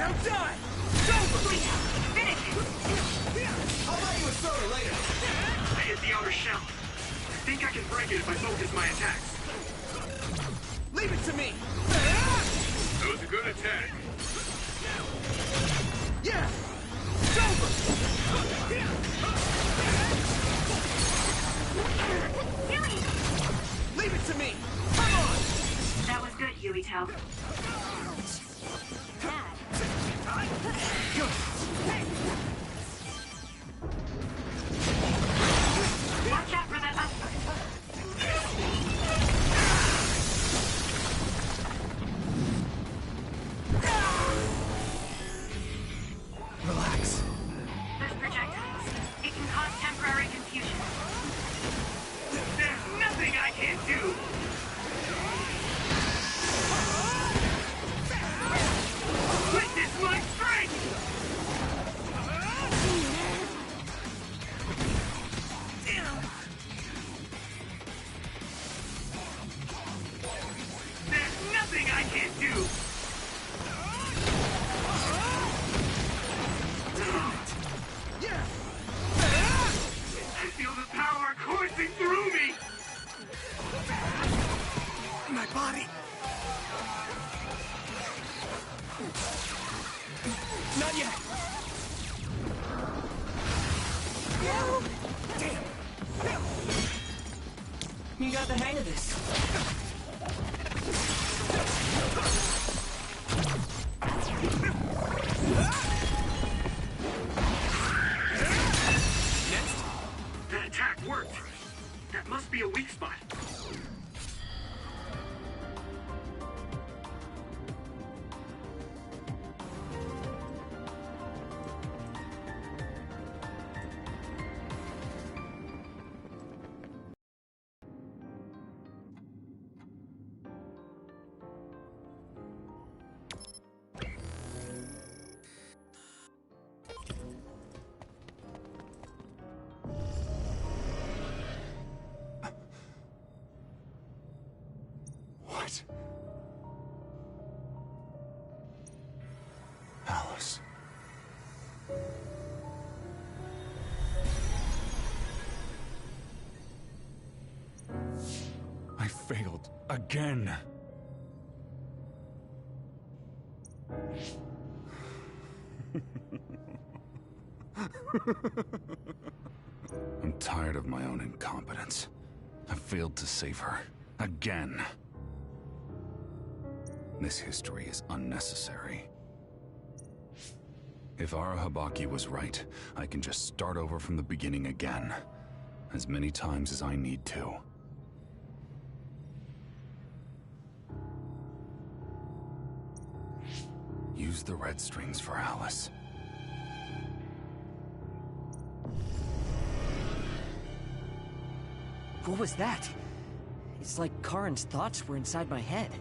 Now die! It's over! Finish it! I'll buy you a soda later. I hit the outer shell. I think I can break it if I focus my attacks. Leave it to me! That was a good attack. Yeah! It's over! Huey! Leave it to me! Come on! That was good, Huey Tail. Good. Watch out for that up. Relax. There's projectiles. It can cause temporary confusion. There's nothing I can't do. Witness my strength! There's nothing I can't do. Yeah! I feel the power coursing through me. My body! Not yet! Damn! You got the hang of this. Next! That attack worked. That must be a weak spot. What? Alice. I failed again. I'm tired of my own incompetence. I failed to save her. Again. This history is unnecessary. If Arahabaki was right, I can just start over from the beginning again. As many times as I need to. Use the red strings for Alice. What was that? It's like Karin's thoughts were inside my head.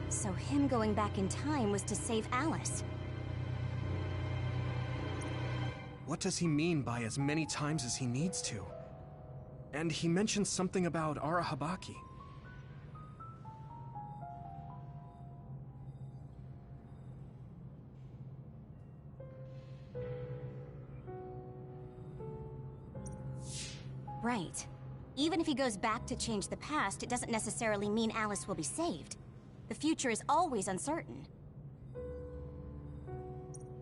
So him going back in time was to save Alice. What does he mean by as many times as he needs to? And he mentioned something about Arahabaki. Right. Even if he goes back to change the past, it doesn't necessarily mean Alice will be saved. The future is always uncertain.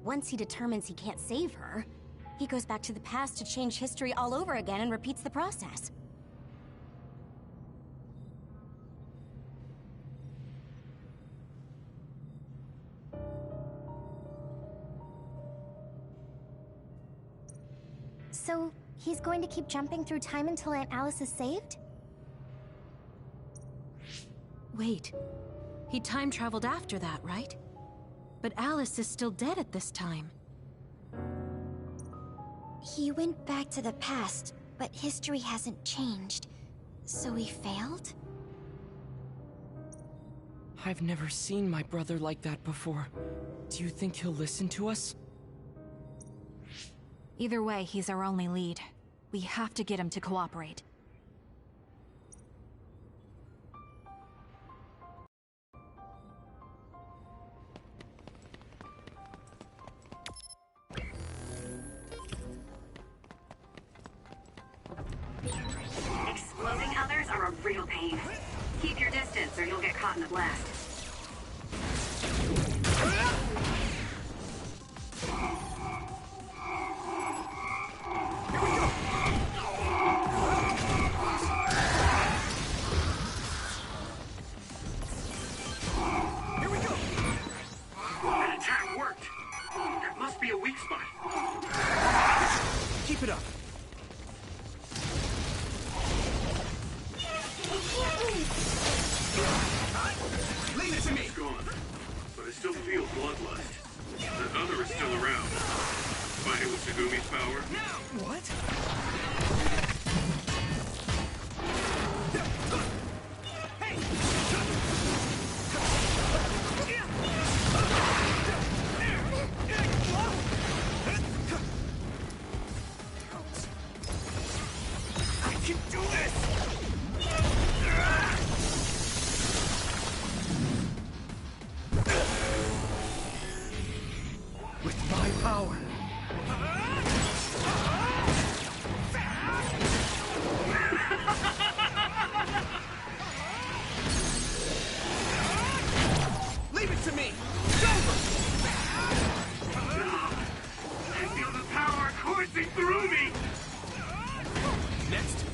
Once he determines he can't save her, he goes back to the past to change history all over again and repeats the process. So, he's going to keep jumping through time until Aunt Alice is saved? Wait. He time traveled after that, right? But Alice is still dead at this time. He went back to the past, but history hasn't changed. So he failed? I've never seen my brother like that before. Do you think he'll listen to us? Either way, he's our only lead. We have to get him to cooperate. feel pain. Keep your distance or you'll get caught in the blast. That attack worked. That must be a weak spot. Keep it up. Leave it to me! It's gone, but I still feel bloodlust. The other is still around. Find it with Segumi's power? What? I can do this! With my power. Leave it to me! I feel the power coursing through me! Next.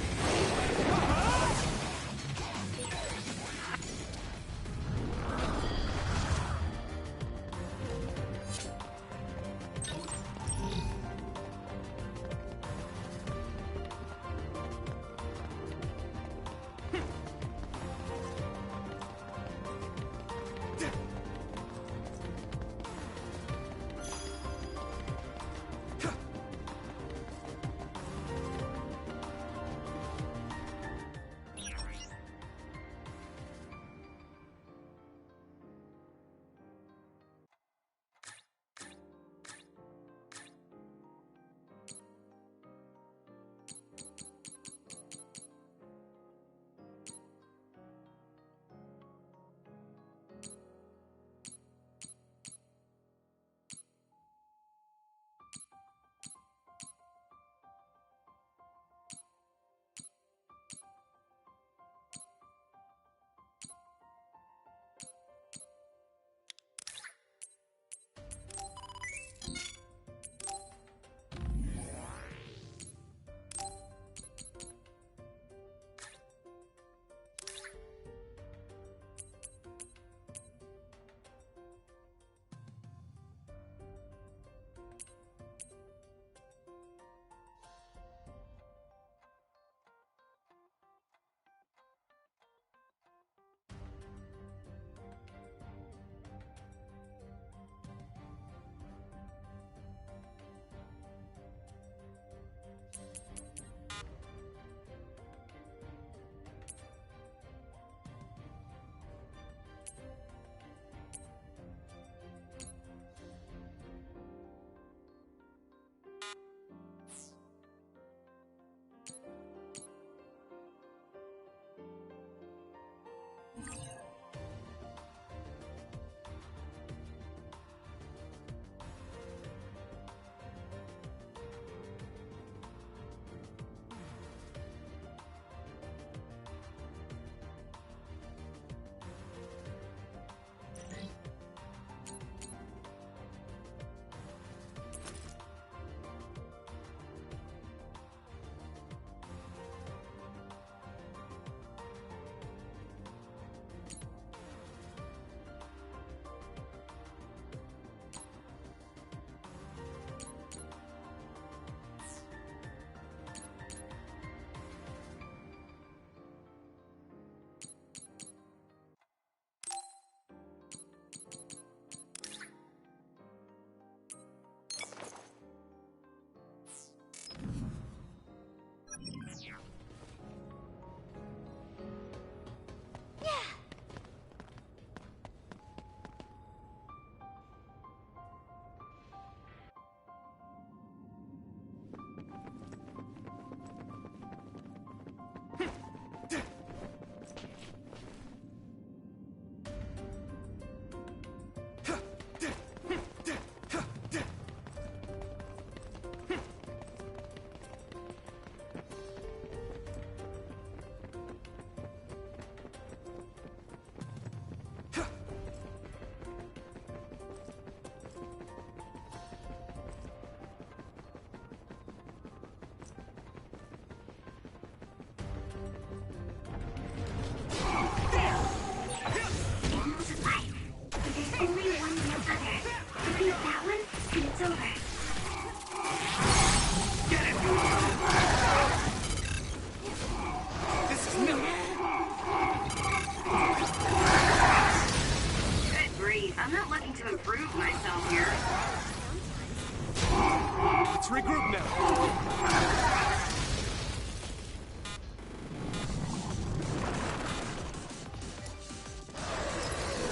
Let's regroup now.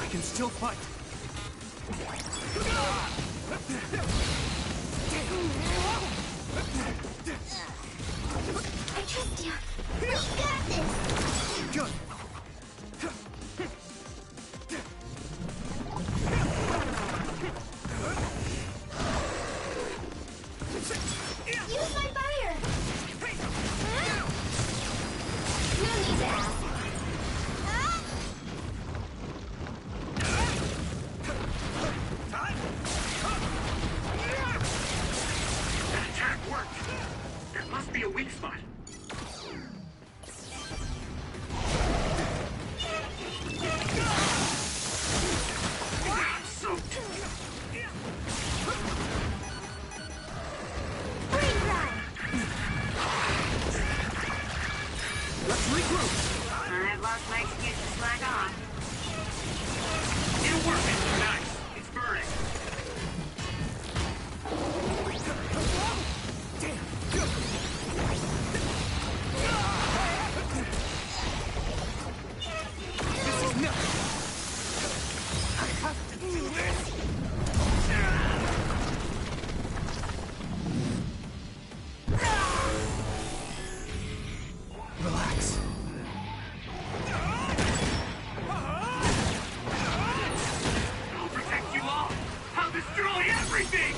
I can still fight. I trust you. We got this! Good. Use my fire! No need to ask. That attack worked. There must be a weak spot. I'm soaked. Free run! Let's regroup. I've lost my excuse to slack off. It'll work. Nice. It's burning. This is nuts. I have to do this. Relax. I'll protect you all. I'll destroy everything.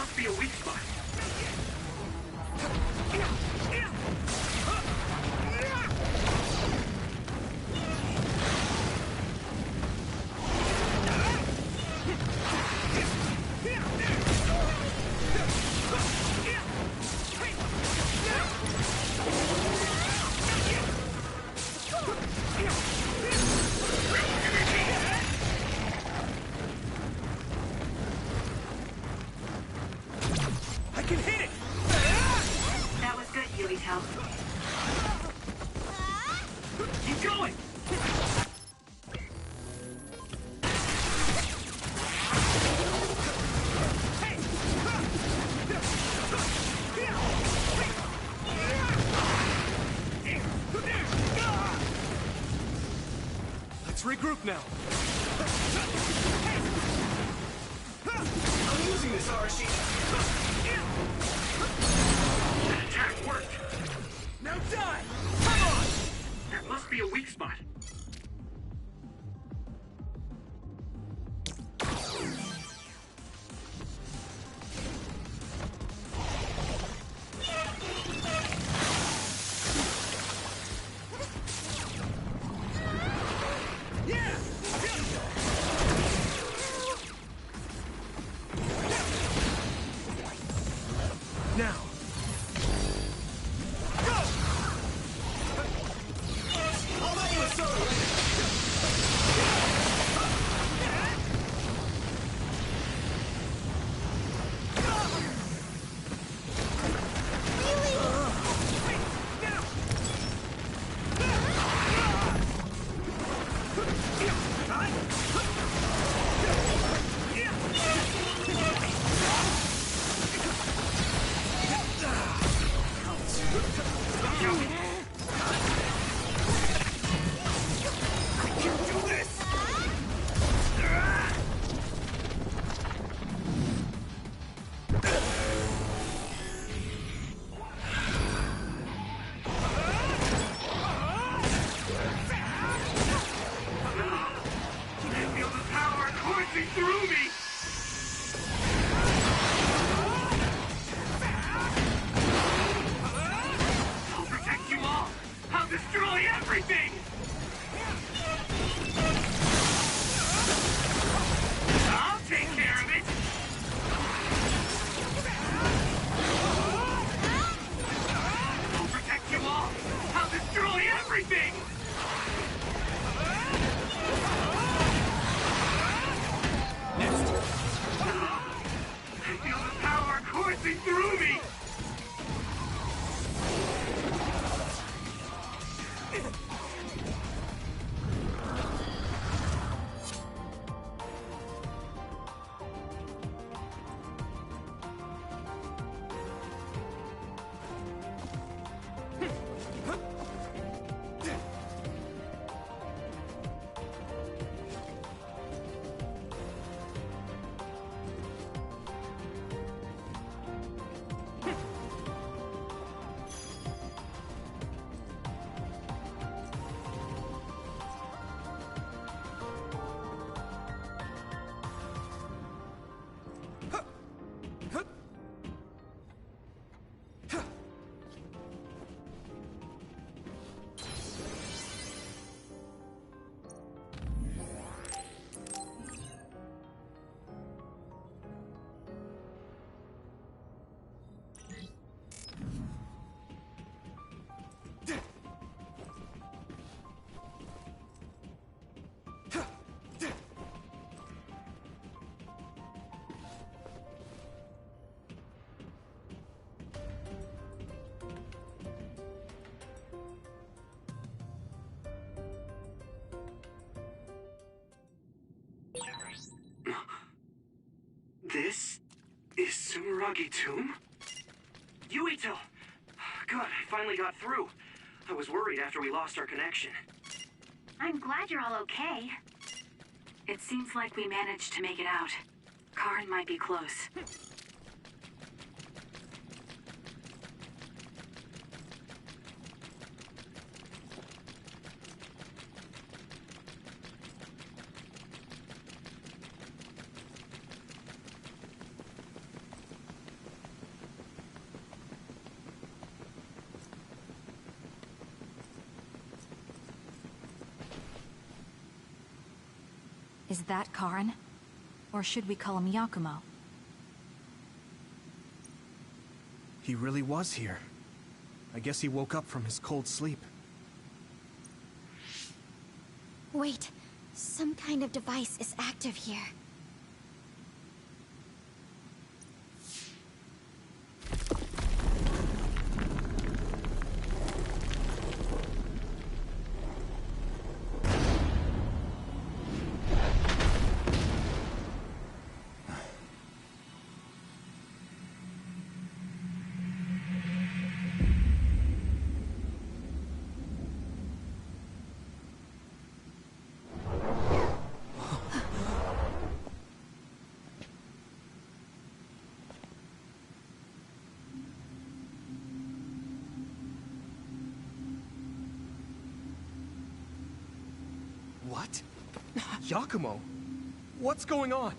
must be a weak spot. I can hit it! That was good, Yuito. Keep going! Let's regroup now. I'm using this Arashi. That attack worked. Now die! Come on! That must be a weak spot. Now. Go! I'll let you a soda later. I feel the power coursing through me! I'll protect you all! I'll destroy everything! I'll take care of it! I'll protect you all! I'll destroy everything! I feel the power coursing through me! This is Sumeragi Tomb? Yuito! Good, I finally got through. I was worried after we lost our connection. I'm glad you're all okay. It seems like we managed to make it out. Karn might be close. Is that Karin? Or should we call him Yakumo? He really was here. I guess he woke up from his cold sleep. Wait, some kind of device is active here. What? Yakumo? What's going on?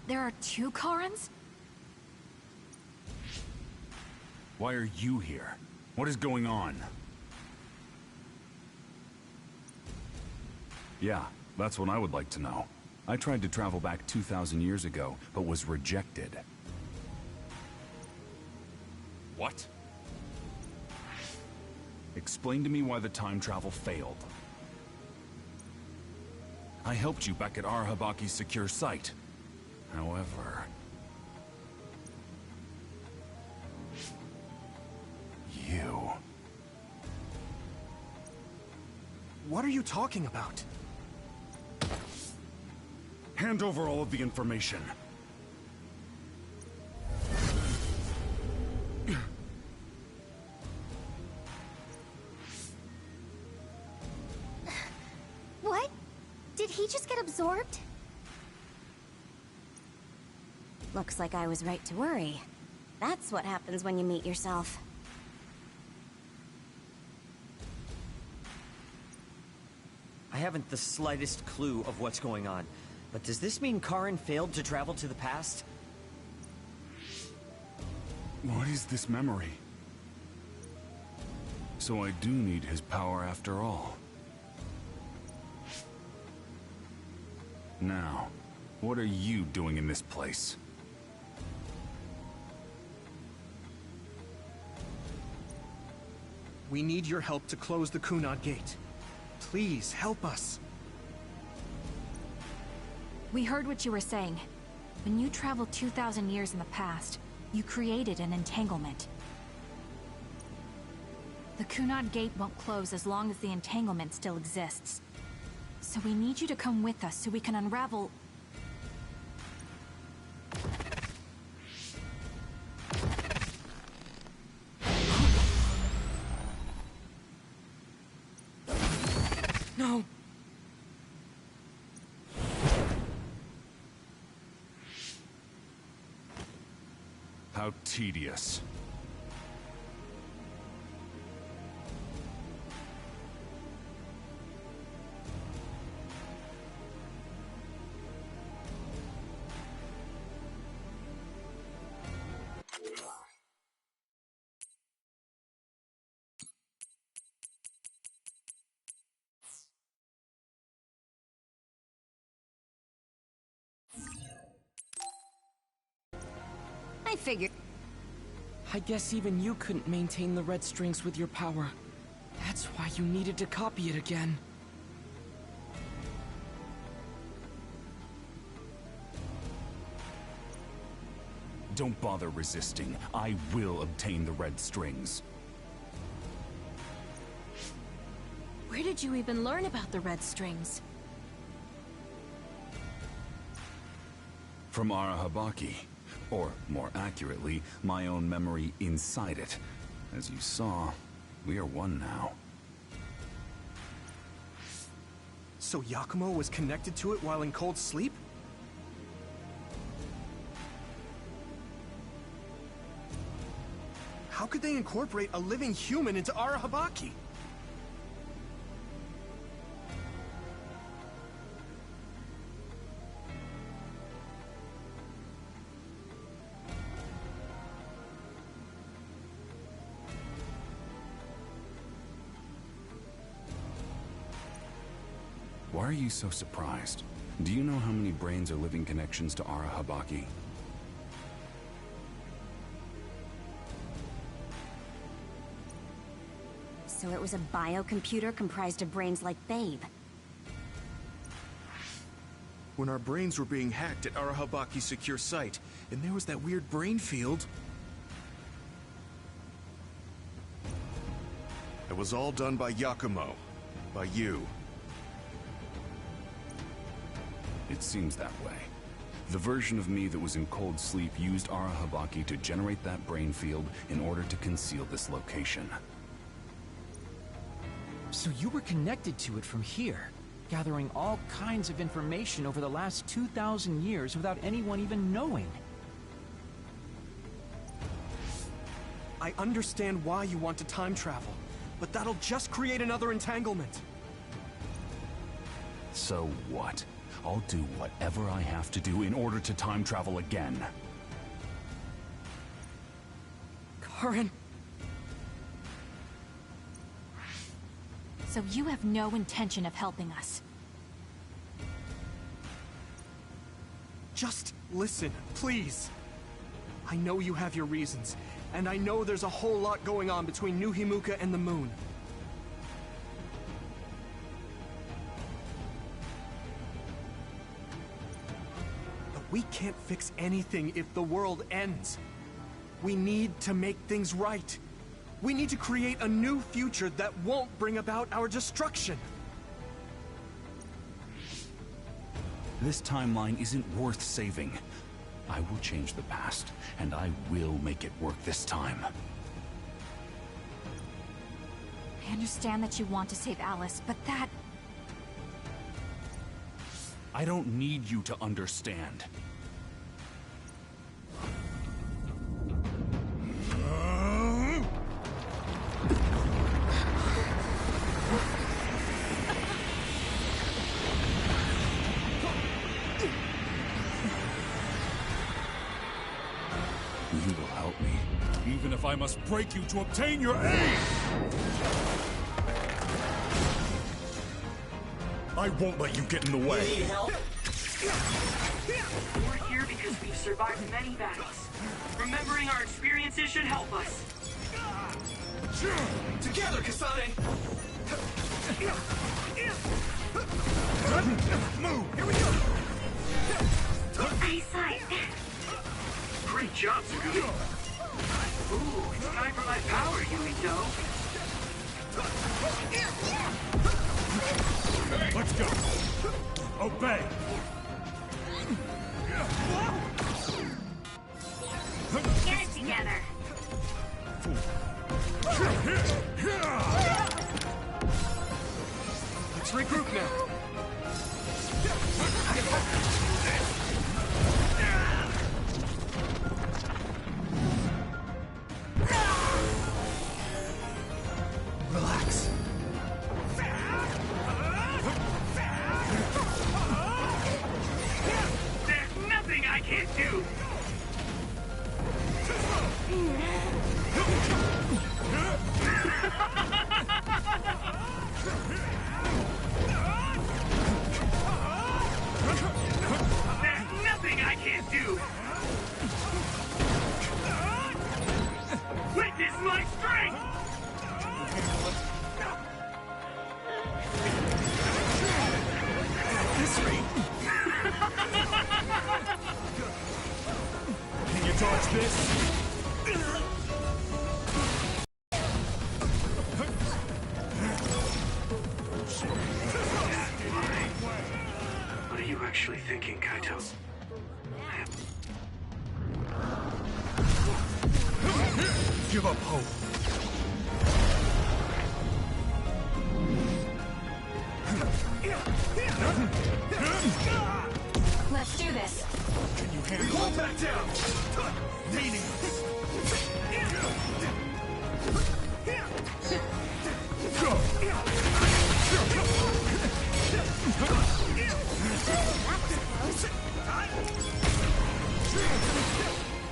There are two Karins? Why are you here? What is going on? Yeah, that's what I would like to know. I tried to travel back 2,000 years ago, but was rejected. What? Explain to me why the time travel failed. I helped you back at Arahabaki's secure site. However... you... What are you talking about? Hand over all of the information. What? Did he just get absorbed? Looks like I was right to worry. That's what happens when you meet yourself. I haven't the slightest clue of what's going on. But does this mean Karin failed to travel to the past? What is this memory? So I do need his power after all. Now, what are you doing in this place? We need your help to close the Kunad Gate. Please, help us. We heard what you were saying. When you traveled 2,000 years in the past, you created an entanglement. The Kunad Gate won't close as long as the entanglement still exists. So we need you to come with us so we can unravel... No! How tedious. I figured... I guess even you couldn't maintain the red strings with your power. That's why you needed to copy it again. Don't bother resisting. I will obtain the red strings. Where did you even learn about the red strings? From Arahabaki. Or, more accurately, my own memory inside it. As you saw, we are one now. So Yakumo was connected to it while in cold sleep? How could they incorporate a living human into Arahabaki? are you so surprised? Do you know how many brains are living connections to Ara Habaki? So it was a biocomputer comprised of brains like Babe. When our brains were being hacked at Arahabaki's secure site, and there was that weird brain field. It was all done by Yakumo. By you. It seems that way. The version of me that was in cold sleep used Ara Habaki to generate that brain field in order to conceal this location. So you were connected to it from here, gathering all kinds of information over the last 2,000 years without anyone even knowing. I understand why you want to time travel, but that'll just create another entanglement. So what? I'll do whatever I have to do in order to time travel again. Karen? So you have no intention of helping us. Just listen, please. I know you have your reasons, and I know there's a whole lot going on between New Himuka and the moon. But we can't fix anything if the world ends. We need to make things right. We need to create a new future that won't bring about our destruction. This timeline isn't worth saving. I will change the past, and I will make it work this time. I understand that you want to save Alice, but that... I don't need you to understand. You will help me, even if I must break you to obtain your aid! I won't let you get in the way! Need help? We're here because we've survived many battles. Remembering our experiences should help us. Together, Kasane! Move! Here we go! Nice sight. Great job, Suguri. Ooh, it's time for my power, Yuito. Let's go! Obey! Get it together. Let's regroup now. Relax. There's nothing I can't do. There's nothing I can't do. Witness my strength. This rate. Can you dodge this? What are you actually thinking, Kaito? Give up hope. Let's do this. Can you handle Hold back down! meaningless?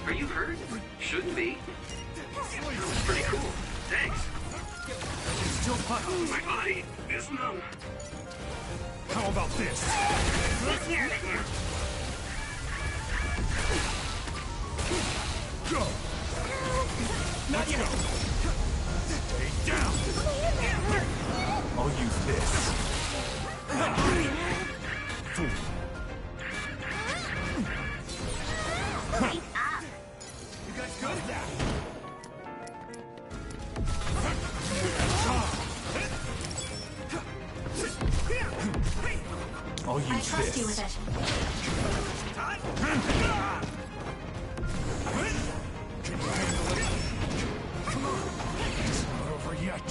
Are you hurt? Shouldn't be. That was pretty cool. Thanks. Still hot. My body is numb. How about this? Here. Go! Not yet! Stay down! I'll use this. You guys good? I'll use I trust this. you with it. Can you handle it? Come on. It's not over yet.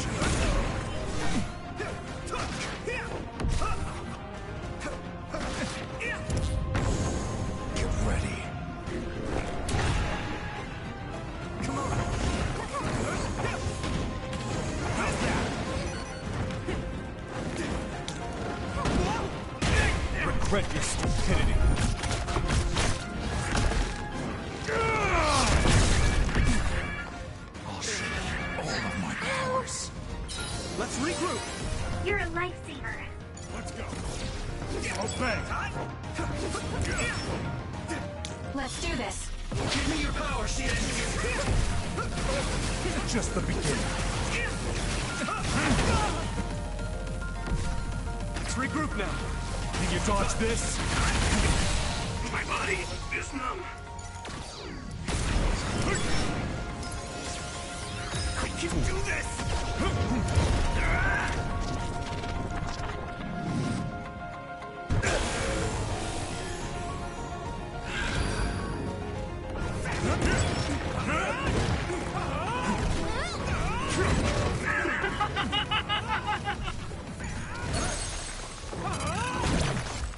Get ready. Come on. How's that? Regret your stupidity. I'll show you all of my powers. Let's regroup. You're a lifesaver. Let's go. Obey. Let's do this. Give me your power, Shien. Just the beginning. Let's regroup now. Can you dodge this? My body is numb. I can do this!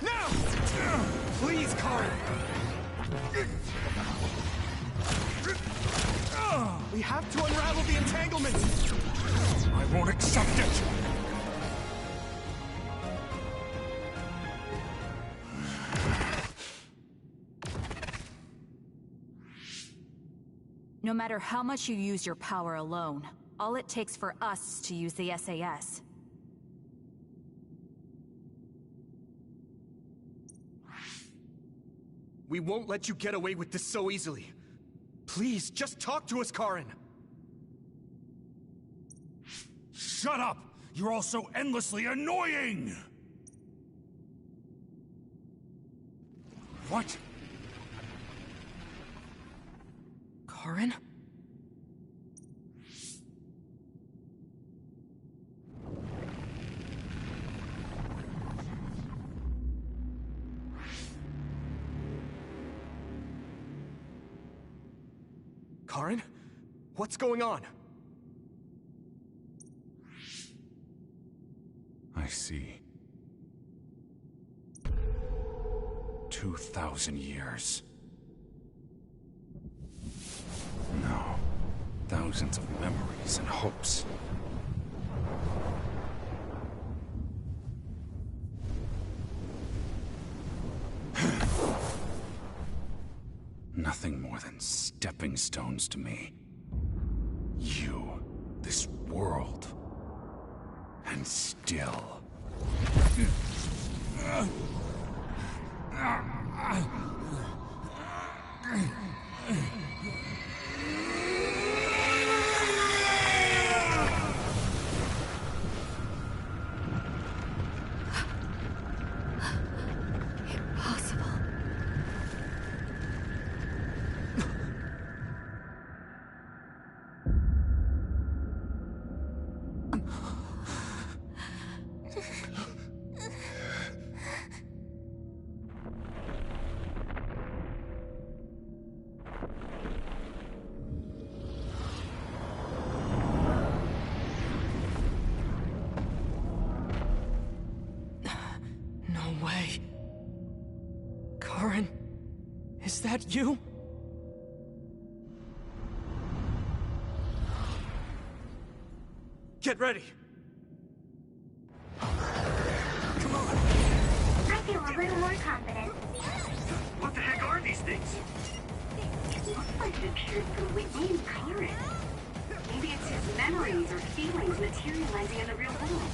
Now! Please, Karen! We have to unravel the entanglement! I won't accept it! No matter how much you use your power alone, all it takes for us to use the SAS. We won't let you get away with this so easily. Please, just talk to us, Karen! Shut up! You're all so endlessly annoying! What? Karen? Karen? What's going on? I see. 2,000 years. No. Thousands of memories and hopes. Nothing more than stepping stones to me. You, this world, and still. Impossible. No way. Karen, is that you? Get ready! I feel a little more confident. What the heck are these things? It looks like it appeared from within Karen. Maybe it's his memories or feelings materializing in the real world.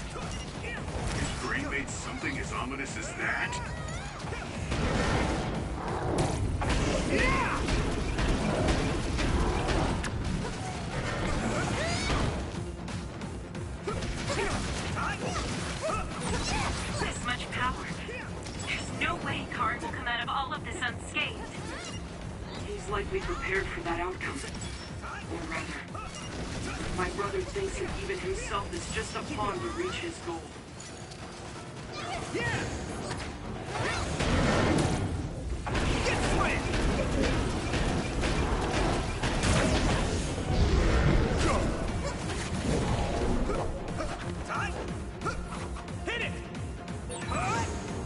His brain made something as ominous as that? This much power. There's no way Karn will come out of all of this unscathed. He's likely prepared for that outcome. Or rather, my brother thinks that even himself is just a pawn to reach his goal.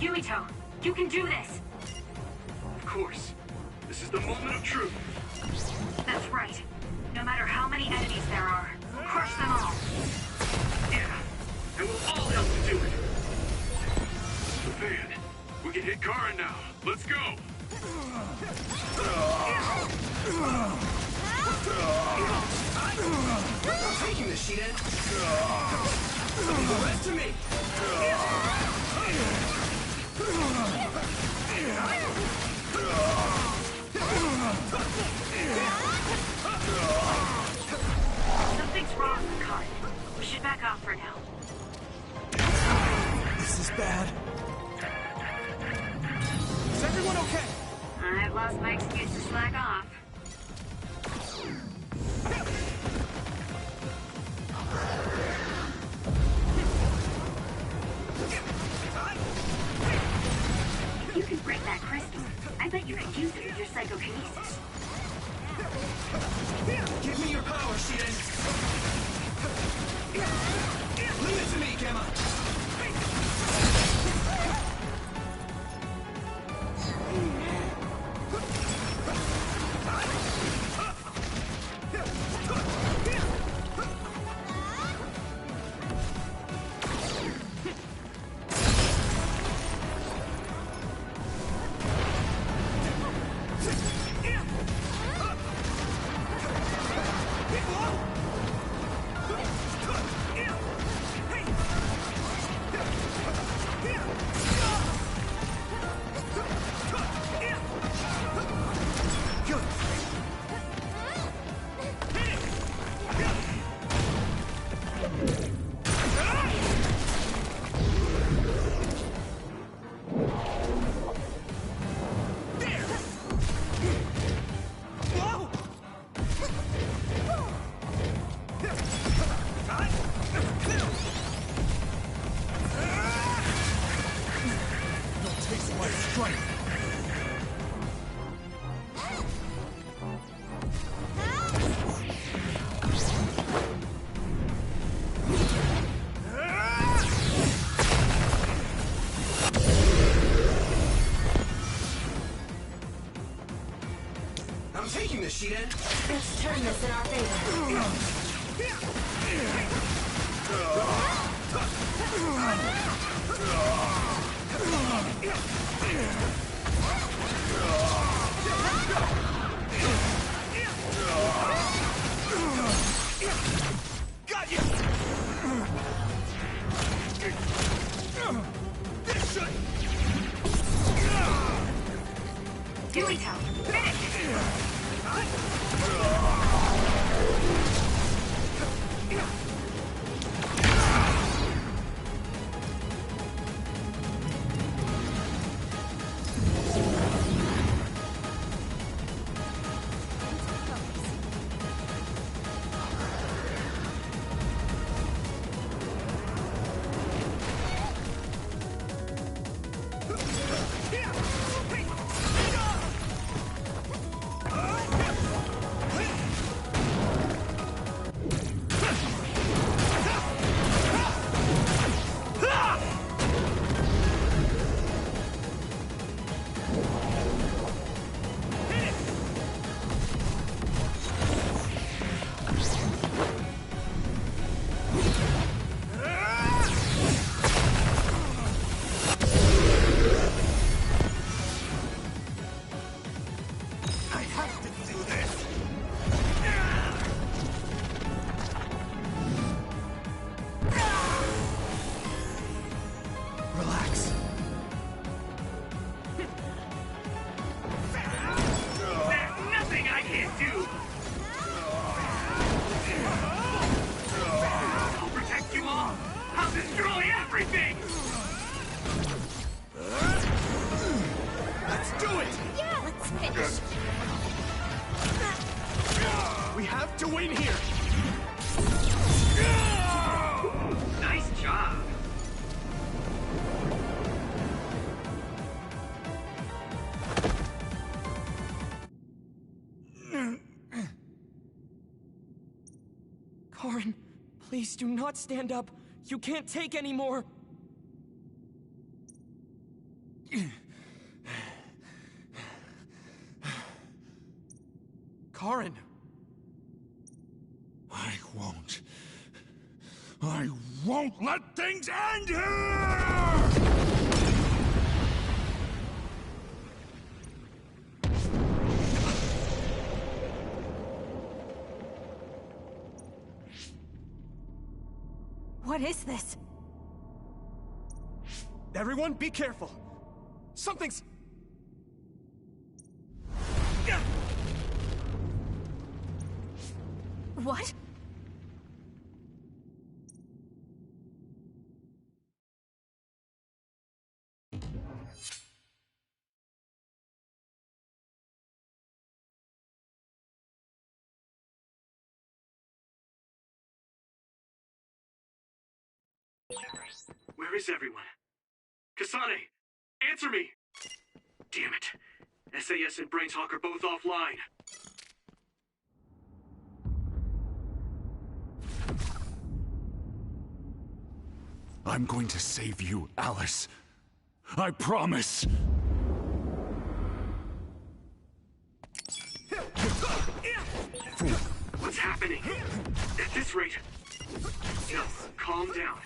Yuito, you can do this! Of course. This is the moment of truth. That's right. No matter how many enemies there are, we'll crush them all. Yeah, and we'll all help to do it. The fan. We can hit Karin now. Let's go. I'm taking the sheet end. Leave the rest to me. Something's wrong with Karn. We should back off for now. This is bad. Is everyone okay? I've lost my excuse to slack off. If you can break that crystal, I bet you could use it with your psychokinesis. Give me your power, Shiden. Leave it to me, Gemma. I'm taking this, Shiden. Let's turn this in our favor. Got you! This should... Yuito, finish it! Nexus! We have to win here! Nice job. Karin, please do not stand up. You can't take any more. Karin! I won't let things end here! What is this? Everyone, be careful! Something's... What? Where is everyone? Kasane! Answer me! Damn it. SAS and Brainshawk are both offline. I'm going to save you, Alice. I promise. What's happening? At this rate... No, calm down.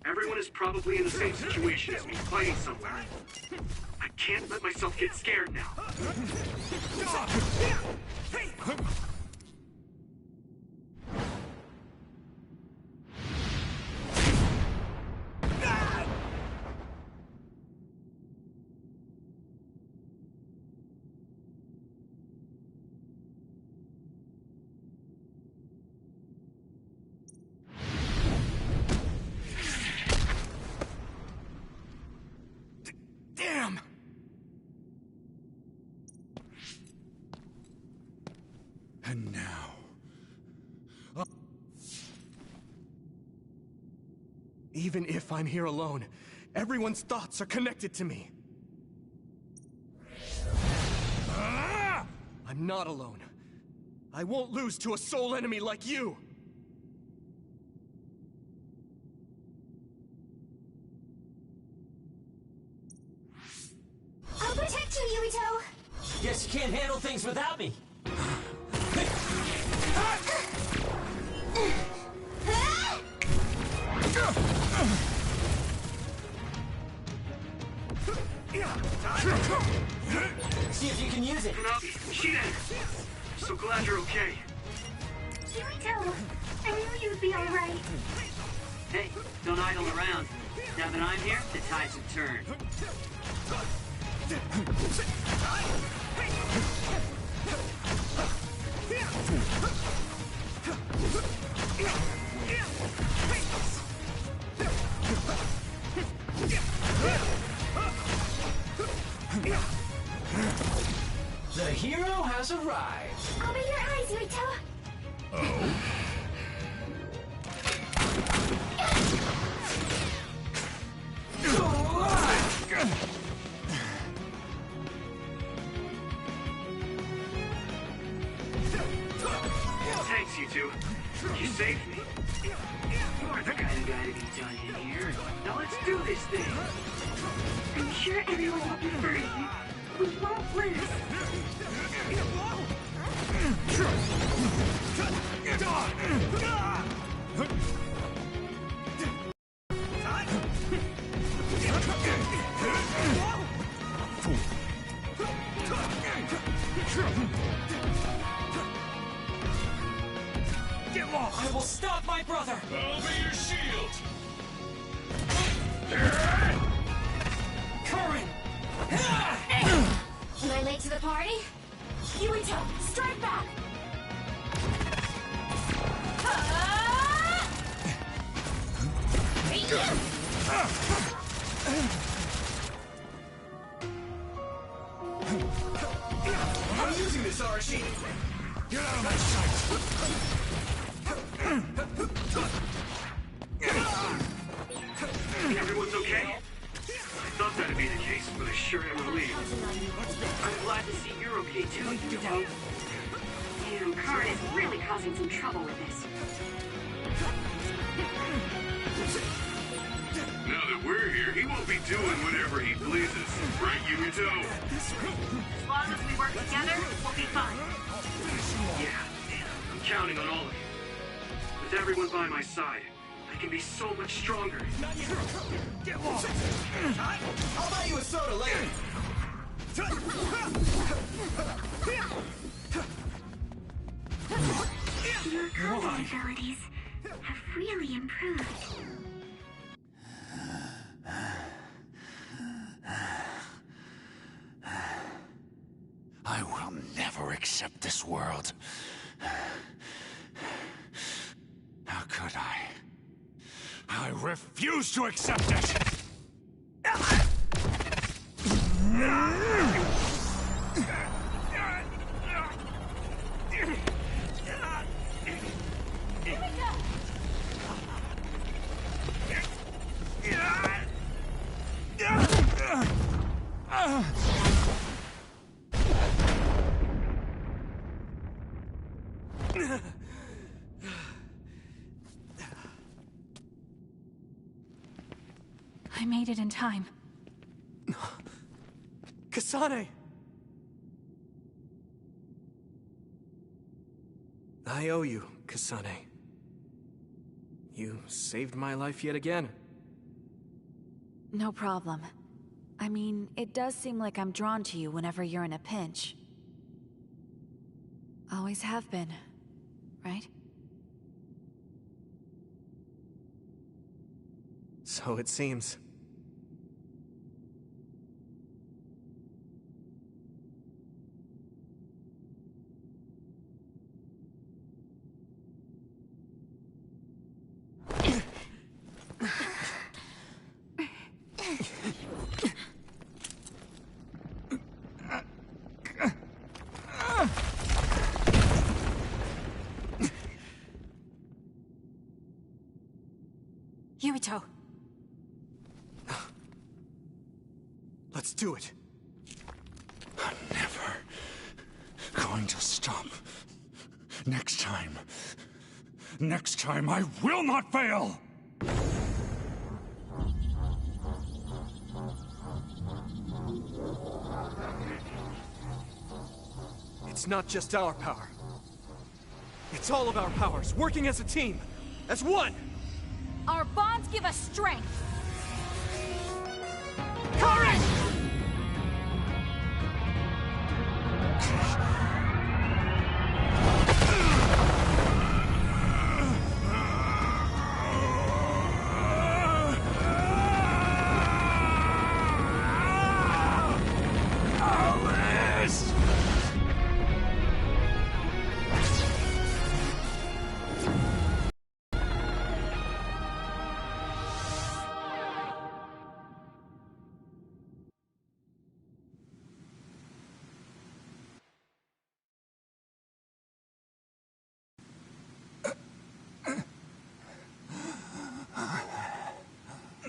Everyone is probably in the same situation as me, fighting somewhere. I can't let myself get scared now. Damn! And now... Even if I'm here alone, everyone's thoughts are connected to me. I'm not alone. I won't lose to a soul enemy like you! I'll protect you, Yuito! Guess you can't handle things without me. See if you can use it. Hanabi, Shiden! I'm so glad you're okay. Yuito, I knew you'd be alright. Hey, don't idle around. Now that I'm here, the tides have turned. The hero has arrived. Open your eyes, Yuito! Oh? Thanks, you two. You saved me. You're the kind of guy to be done in here. Now let's do this thing. I'm sure everyone will be fine. We won't lose. Get lost! I will stop my brother! I'll be your shield! Karin! Am I late to the party? Yuito, strike back! losing this, Arashi! Get out of my sight! Everyone's okay? I thought that'd be the case, but I sure am relieved. I'm glad to see you're okay too, Yumito. Damn, Karn is really causing some trouble with this. Now that we're here, he won't be doing whatever he pleases. Right, Yumito? As long as we work together, we'll be fine. Yeah, I'm counting on all of you. With everyone by my side, I can be so much stronger. Get lost! I'll buy you a soda later! Your coping abilities have really improved. I will never accept this world. How could I? I refuse to accept it! I made it in time. Kasane! I owe you, Kasane. You saved my life yet again. No problem. I mean, it does seem like I'm drawn to you whenever you're in a pinch. Always have been, right? So it seems. Yumito! Let's do it. I'm never going to stop. Next time I will not fail! It's not just our power. It's all of our powers, working as a team, as one! Our bonds give us strength! Courage!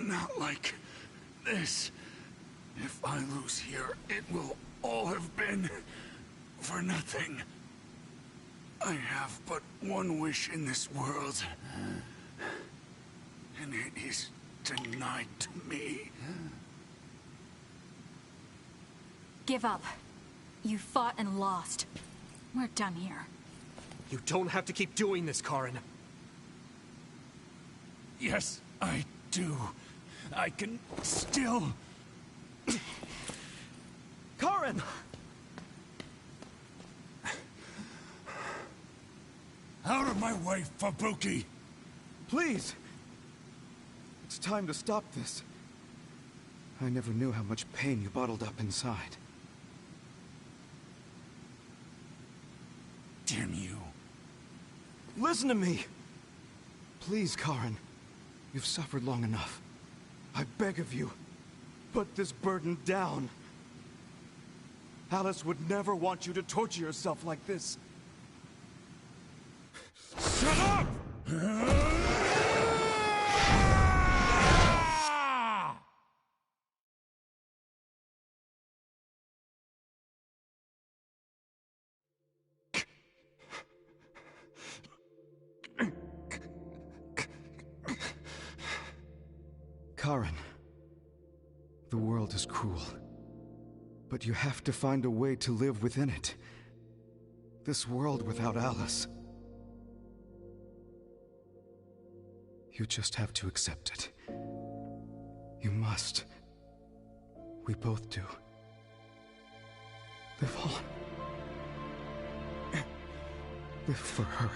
Not like this. If I lose here, it will all have been for nothing. I have but one wish in this world, and it is denied to me. Give up. You fought and lost. We're done here. You don't have to keep doing this, Karin. Yes, I do. I can still... Karin! Out of my way, Fubuki! Please! It's time to stop this. I never knew how much pain you bottled up inside. Damn you. Listen to me! Please, Karin. You've suffered long enough. I beg of you, put this burden down. Alice would never want you to torture yourself like this. Shut up! Karen, the world is cruel, but you have to find a way to live within it. This world without Alice. You just have to accept it. You must. We both do. Live on. Live for her.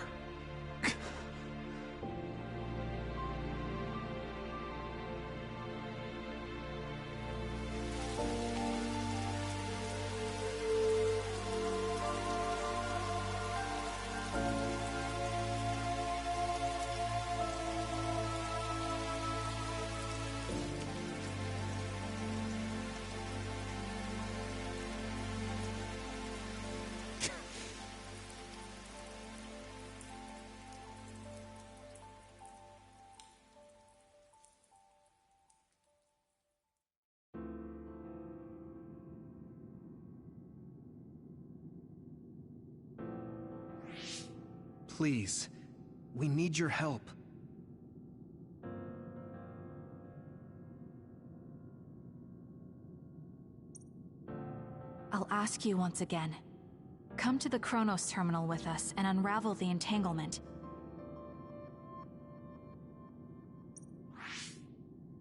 Please, we need your help. I'll ask you once again. Come to the Kronos terminal with us and unravel the entanglement.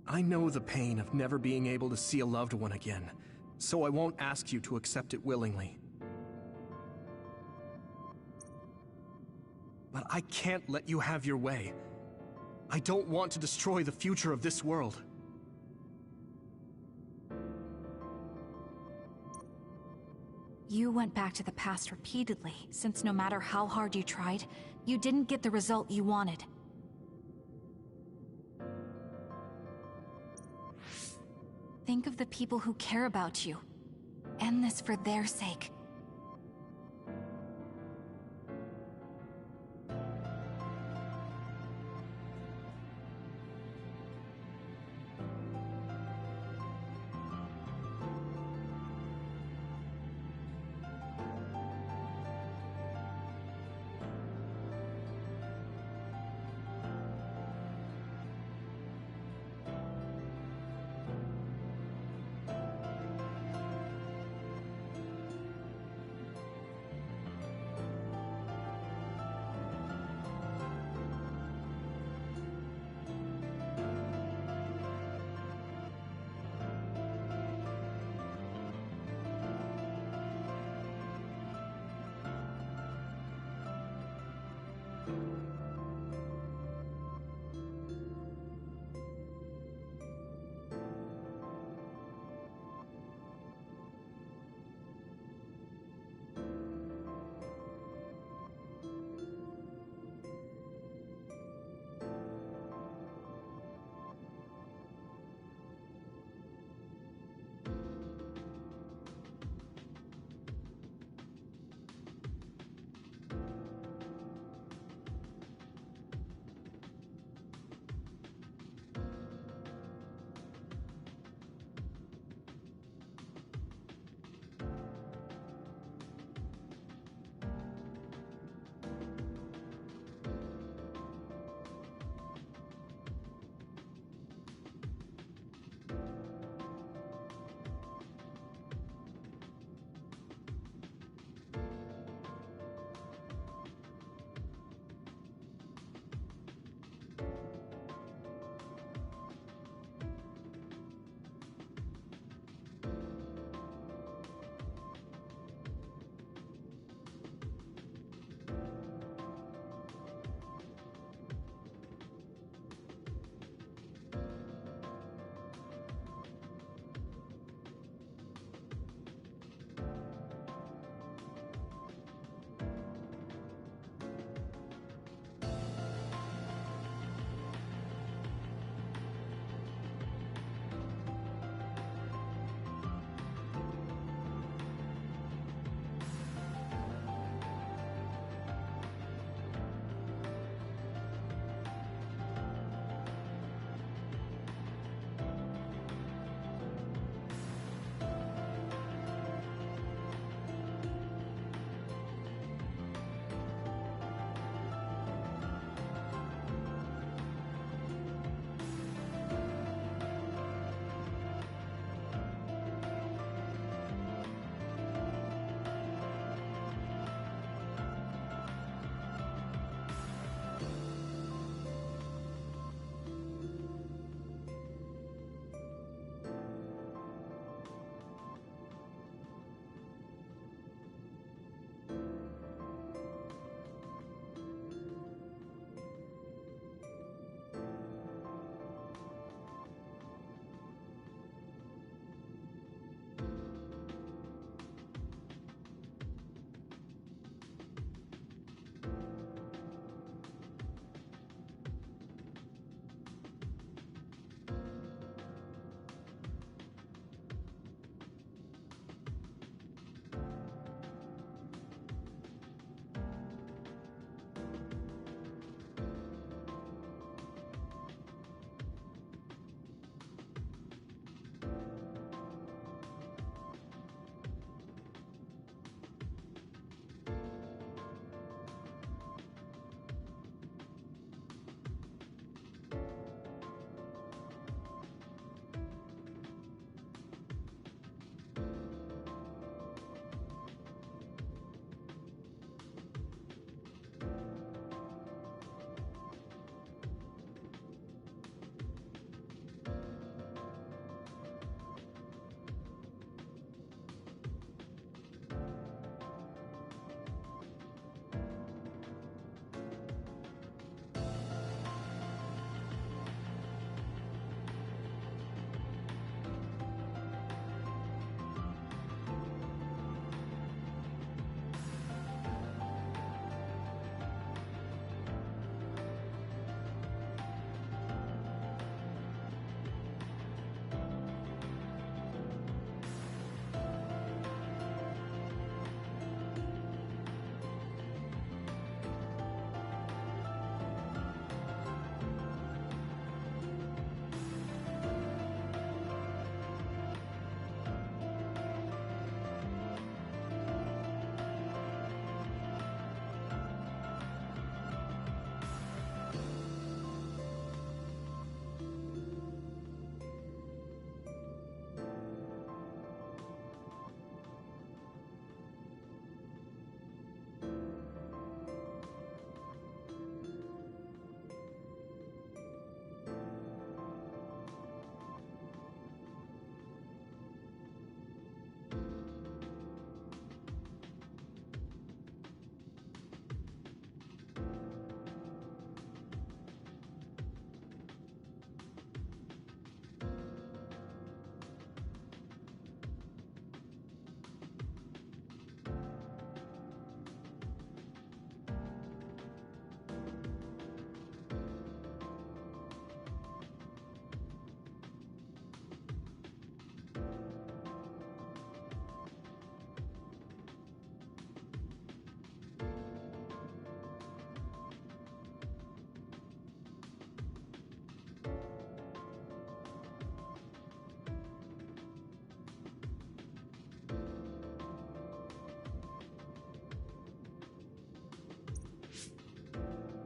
I know the pain of never being able to see a loved one again, so I won't ask you to accept it willingly. But I can't let you have your way. I don't want to destroy the future of this world. You went back to the past repeatedly, since no matter how hard you tried, you didn't get the result you wanted. Think of the people who care about you. End this for their sake.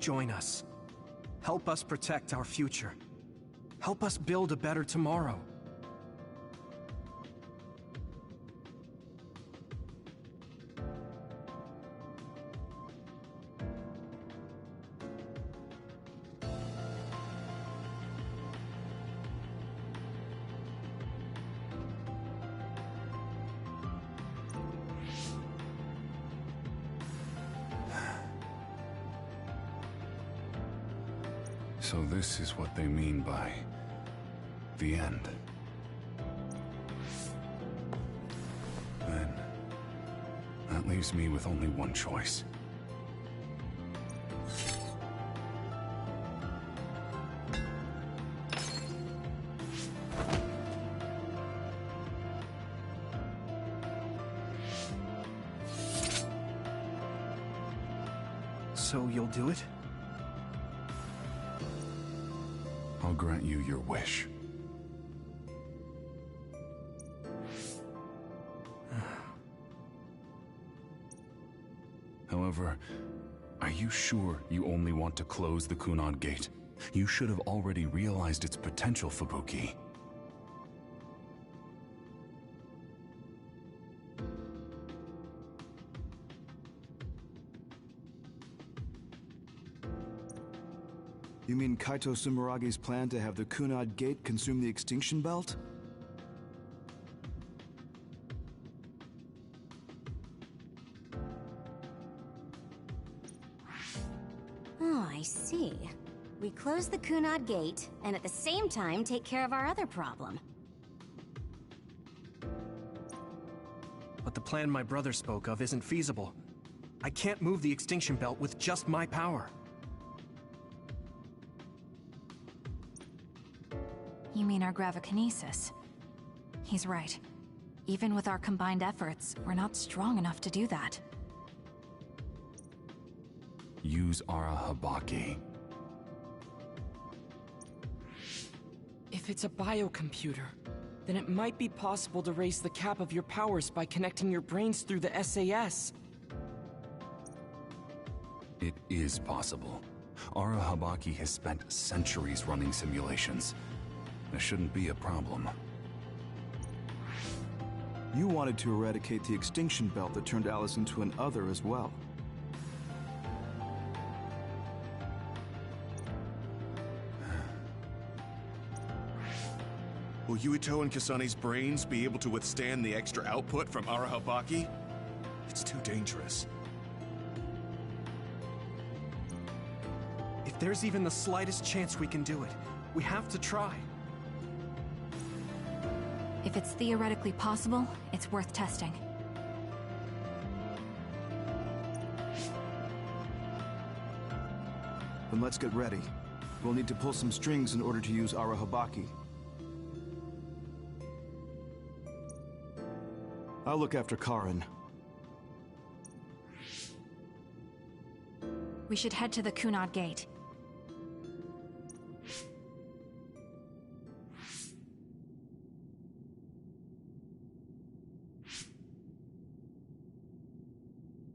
join us. Help us protect our future. Help us build a better tomorrow. So this is what they mean by the end. Then, that leaves me with only one choice. So you'll do it? I'll grant you your wish. However, are you sure you only want to close the Kunad Gate? You should have already realized its potential, Fubuki. You mean Kaito Sumeragi's plan to have the Kunad Gate consume the Extinction Belt? Oh, I see. We close the Kunad Gate, and at the same time take care of our other problem. But the plan my brother spoke of isn't feasible. I can't move the Extinction Belt with just my power. You mean our gravikinesis? He's right. Even with our combined efforts, we're not strong enough to do that. Use Arahabaki. If it's a biocomputer, then it might be possible to raise the cap of your powers by connecting your brains through the SAS. It is possible. Arahabaki has spent centuries running simulations. There shouldn't be a problem. You wanted to eradicate the Extinction Belt that turned Alice into an other as well. Will Yuito and Kasane's brains be able to withstand the extra output from Arahabaki? It's too dangerous. If there's even the slightest chance we can do it, we have to try. If it's theoretically possible, it's worth testing. Then let's get ready. We'll need to pull some strings in order to use Arahabaki. I'll look after Karin. We should head to the Kunad Gate.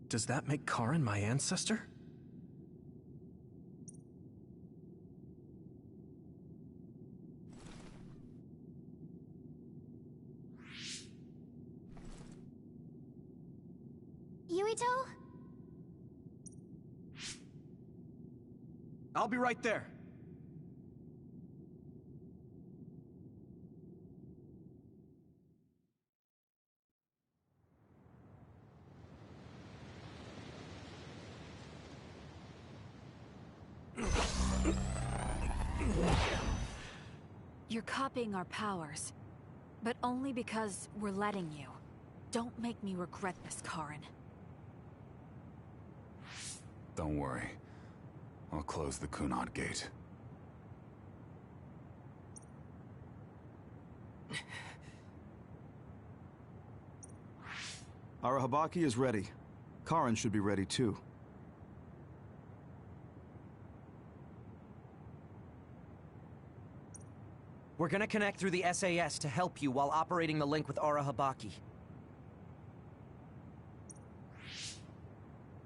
Does that make Karin my ancestor? Yuito? I'll be right there. You're copying our powers, but only because we're letting you. Don't make me regret this, Karin. Don't worry. I'll close the Kunad Gate. Arahabaki is ready. Karin should be ready too. We're gonna connect through the SAS to help you while operating the link with Arahabaki.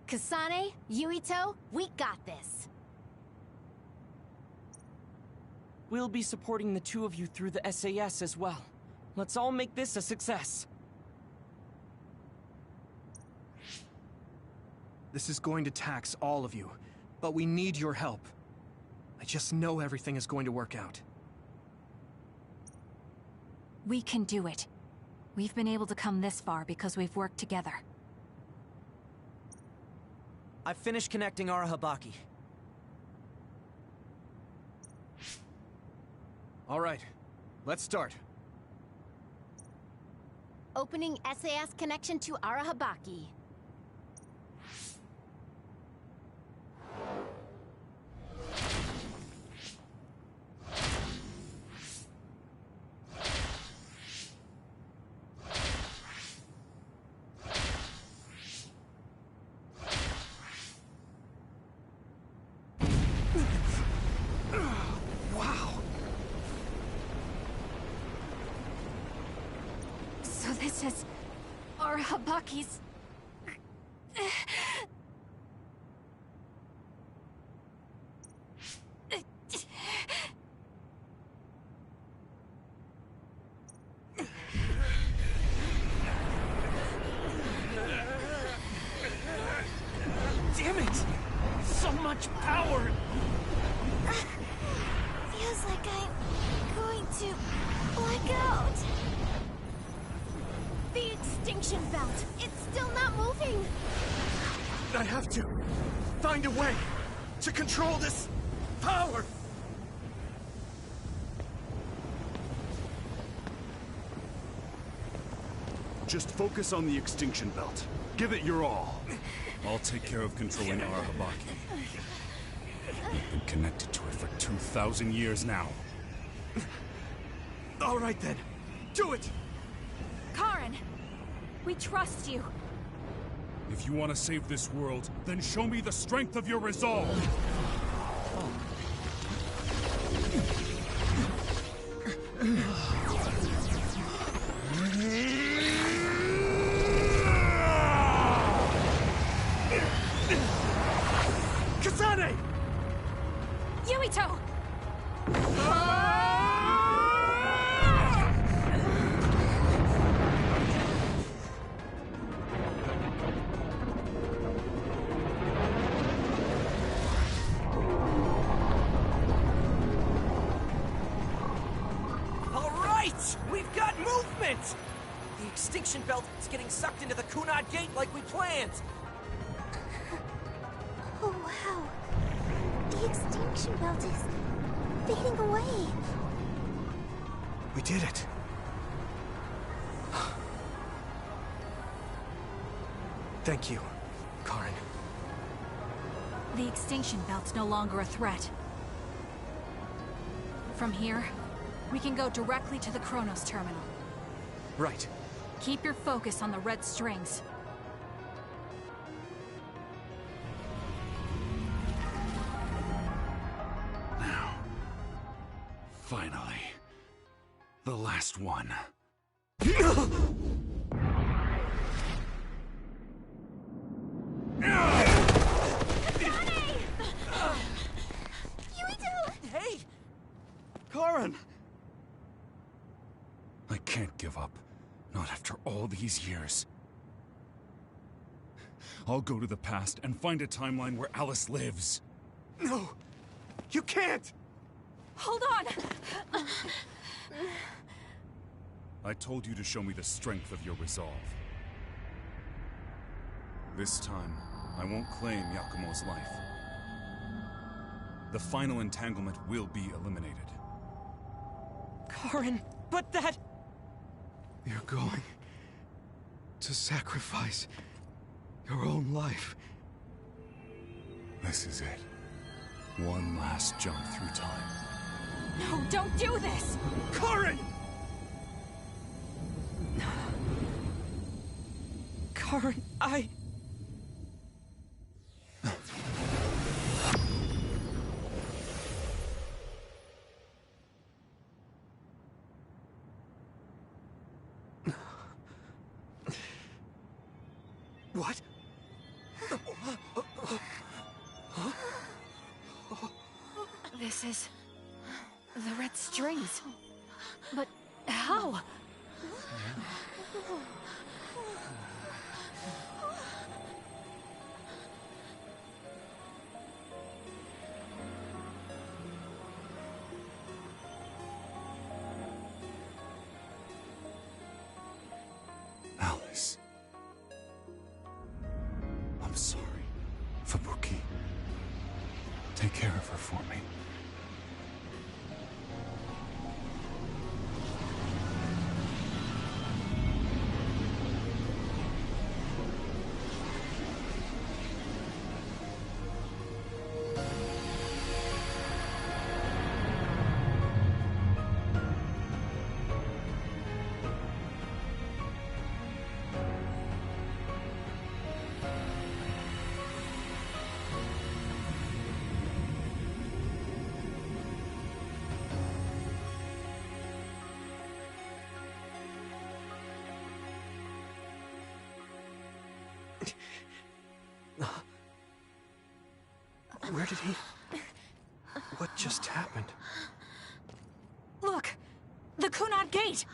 Kasane, Yuito, we got this. we'll be supporting the two of you through the SAS as well. Let's all make this a success. This is going to tax all of you, but we need your help. I just know everything is going to work out. We can do it. We've been able to come this far because we've worked together. I've finished connecting Arahabaki. All right, let's start. Opening SAS connection to Arahabaki. So this is Arahabaki's... Damn it! So much power! Feels like I'm going to black out. The extinction belt. It's still not moving. I have to find a way to control this power. Just focus on the extinction belt. Give it your all. I'll take care of controlling Arahabaki. We've been connected to it for 2,000 years now. All right then, do it! Karin! We trust you. If you want to save this world, then show me the strength of your resolve. Kasane! Yuito! We've got movement! The extinction belt is getting sucked into the Kunad Gate like we planned! Oh, wow. The extinction belt is fading away. We did it. Thank you, Karin. The extinction belt's no longer a threat. From here, we can go directly to the Kronos terminal. Right. Keep your focus on the red strings. Now. Finally. The last one. Hey! Karin! I can't give up. Not after all these years. I'll go to the past and find a timeline where Alice lives. No! You can't! Hold on! I told you to show me the strength of your resolve. This time, I won't claim Yakumo's life. The final entanglement will be eliminated. Karin, but that... You're going to sacrifice your own life. This is it. One last jump through time. No, don't do this! Karin! Karin, What? This is... The red strings. But how? Alice. I'm sorry, Fubuki. Take care of her for me. Where did he... What just happened? Look! The Kunad Gate!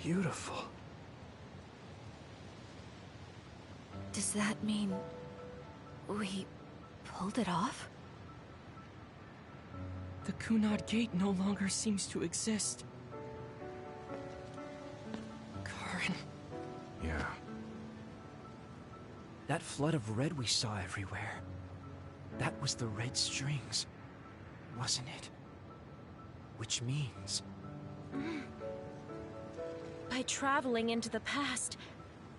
Beautiful. Does that mean... we... pulled it off? The Kunad Gate no longer seems to exist. Karen. Yeah. That flood of red we saw everywhere. That was the red strings, wasn't it? Which means... By traveling into the past,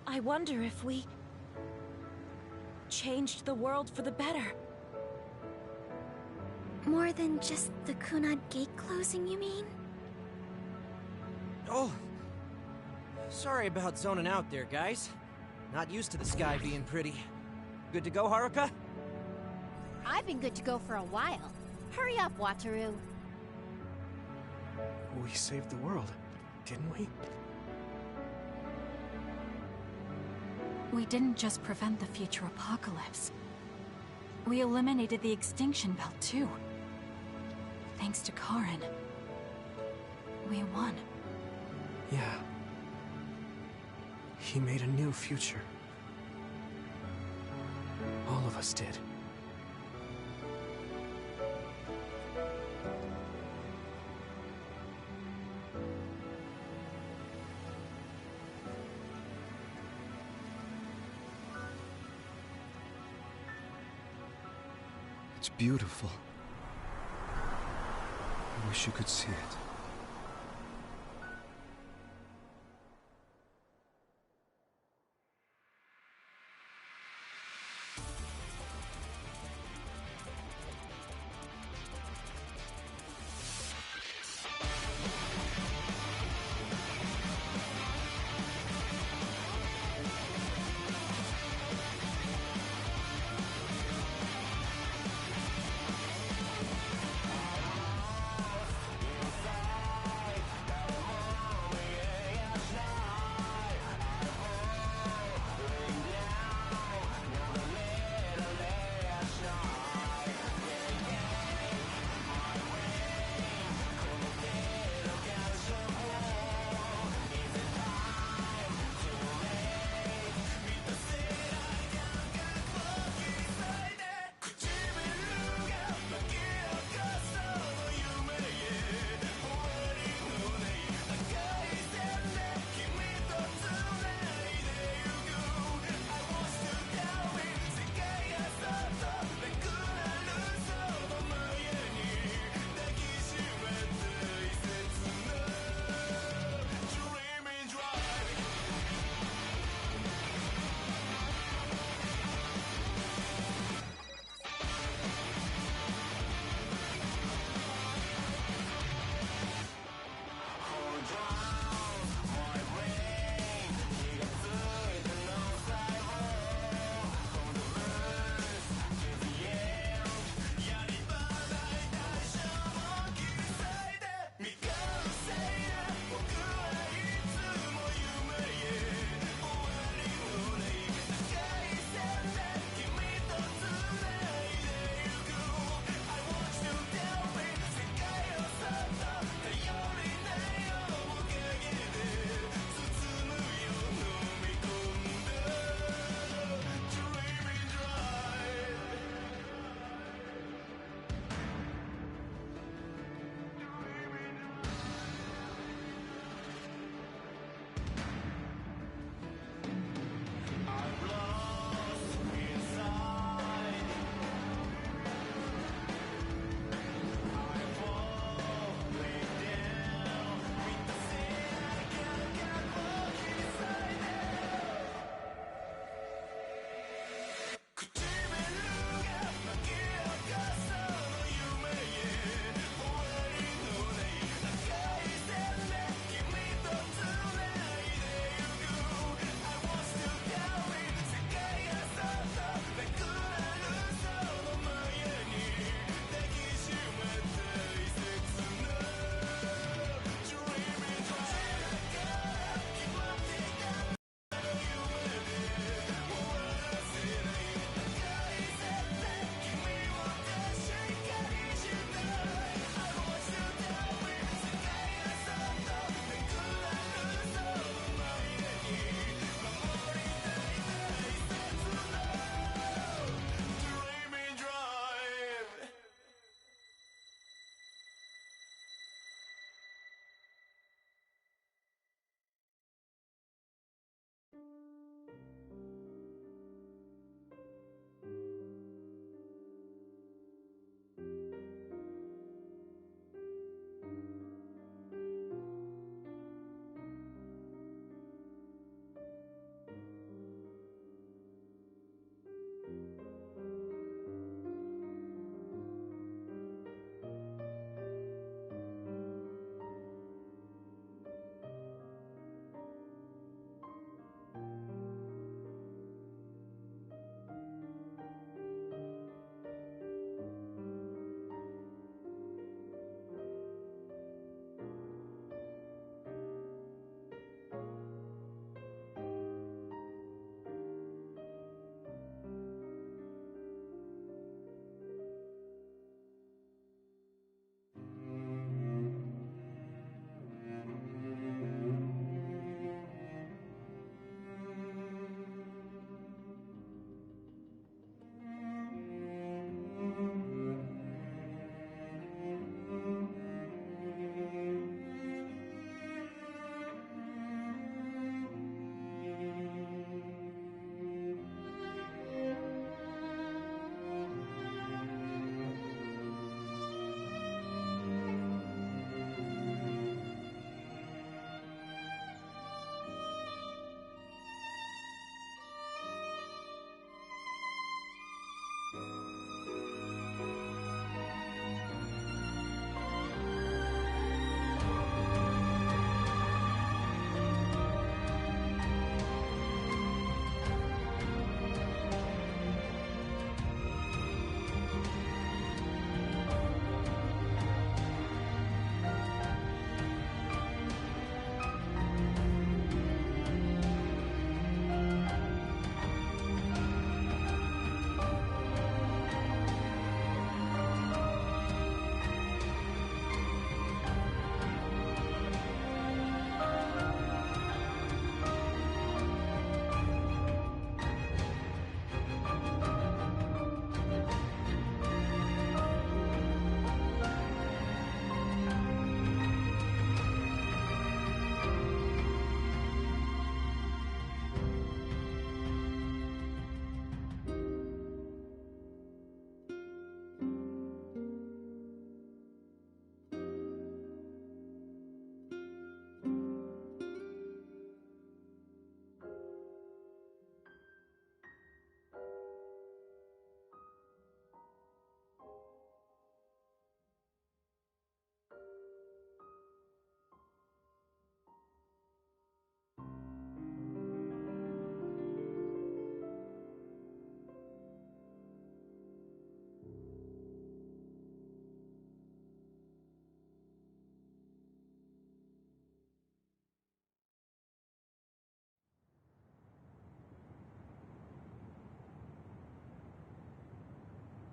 I wonder if we... changed the world for the better. More than just the Kunad Gate closing, you mean? Oh. Sorry about zoning out there, guys. Not used to the sky being pretty. Good to go, Haruka? I've been good to go for a while. Hurry up, Wataru. We saved the world, didn't we? We didn't just prevent the future apocalypse. We eliminated the extinction belt, too. Thanks to Karen. We won. Yeah. He made a new future. All of us did. It's beautiful. I wish you could see it.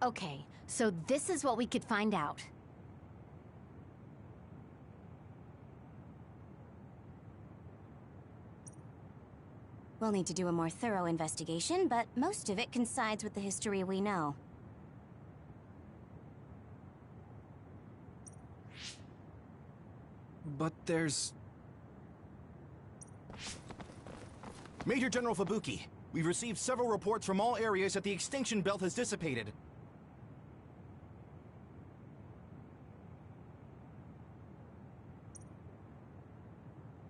Okay, so this is what we could find out. We'll need to do a more thorough investigation, but most of it coincides with the history we know. But there's... Major General Fubuki, we've received several reports from all areas that the extinction belt has dissipated.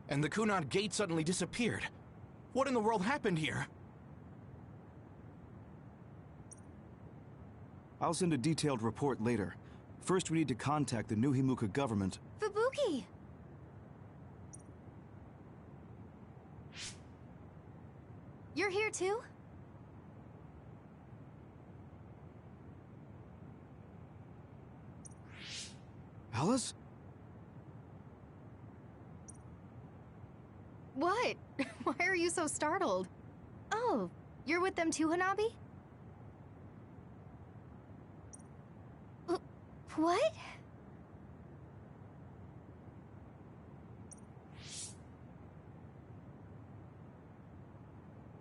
And the Kunad Gate suddenly disappeared. What in the world happened here? I'll send a detailed report later. First, we need to contact the New Himuka government. Fubuki! You're here too? Alice? What? Why are you so startled? Oh, you're with them too, Hanabi? What?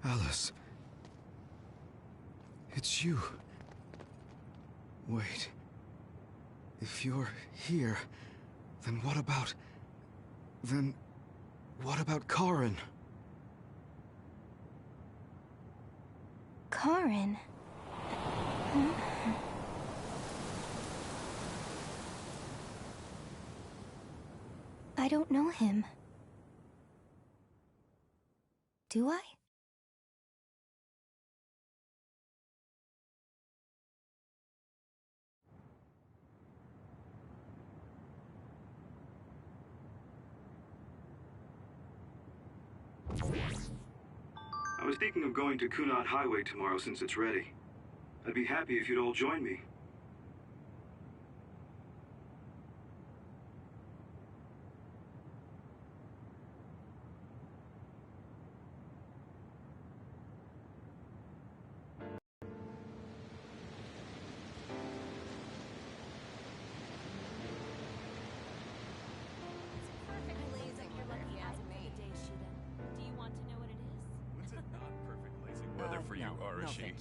Alice. It's you. Wait. If you're here, then what about... Then... what about Karin? Karin? I don't know him. Do I? I was thinking of going to Kunad Highway tomorrow since it's ready. I'd be happy if you'd all join me. For you, Arashi.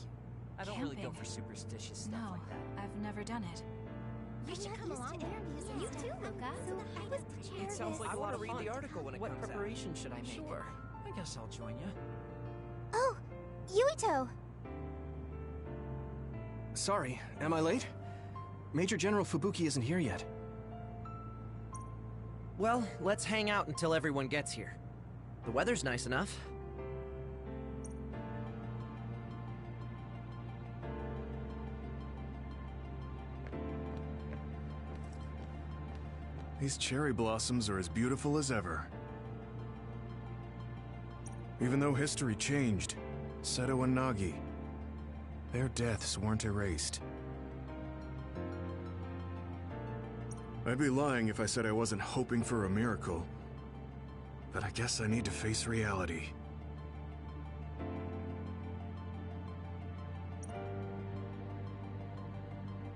I don't really go for superstitious stuff like that. I've never done it. You should come along to interviews. You too, Luca. It sounds like I want to read the article when it comes out. What preparation should I make? Sure. I guess I'll join you. Oh, Yuito! Sorry, am I late? Major General Fubuki isn't here yet. Well, let's hang out until everyone gets here. The weather's nice enough. These cherry blossoms are as beautiful as ever. Even though history changed, Seto and Nagi, their deaths weren't erased. I'd be lying if I said I wasn't hoping for a miracle. But I guess I need to face reality.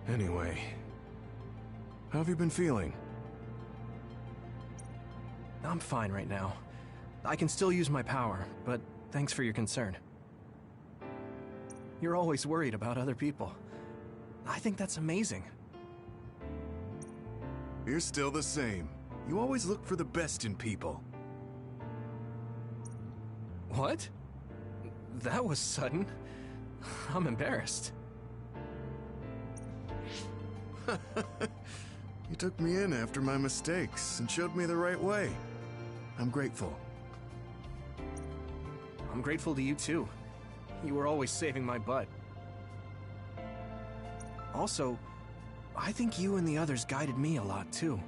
Anyway, how have you been feeling? I'm fine right now. I can still use my power, but thanks for your concern. You're always worried about other people. I think that's amazing. You're still the same. You always look for the best in people. What? That was sudden. I'm embarrassed. You took me in after my mistakes and showed me the right way. I'm grateful. I'm grateful to you too. You were always saving my butt. Also, I think you and the others guided me a lot too.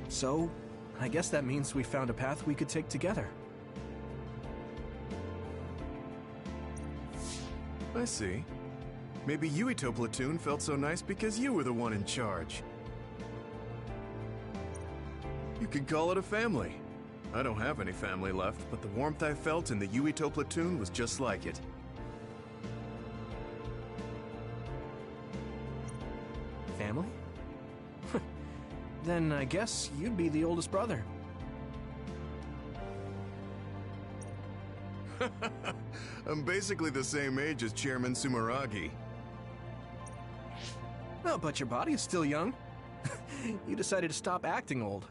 So, I guess that means we found a path we could take together. I see. Maybe Yuito Platoon felt so nice because you were the one in charge. You could call it a family. I don't have any family left, but the warmth I felt in the Yuito Platoon was just like it. family? Then I guess you'd be the oldest brother. I'm basically the same age as Chairman Sumeragi. Oh, but your body is still young. You decided to stop acting old.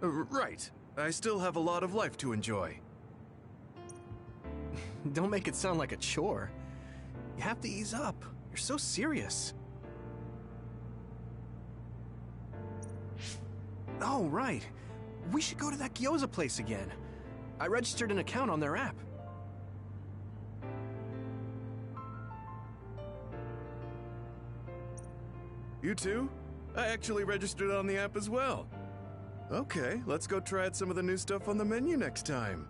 Right. I still have a lot of life to enjoy. Don't make it sound like a chore. You have to ease up. You're so serious. Oh, right. We should go to that gyoza place again. I registered an account on their app. You too? I actually registered on the app as well. Okay, let's go try out some of the new stuff on the menu next time.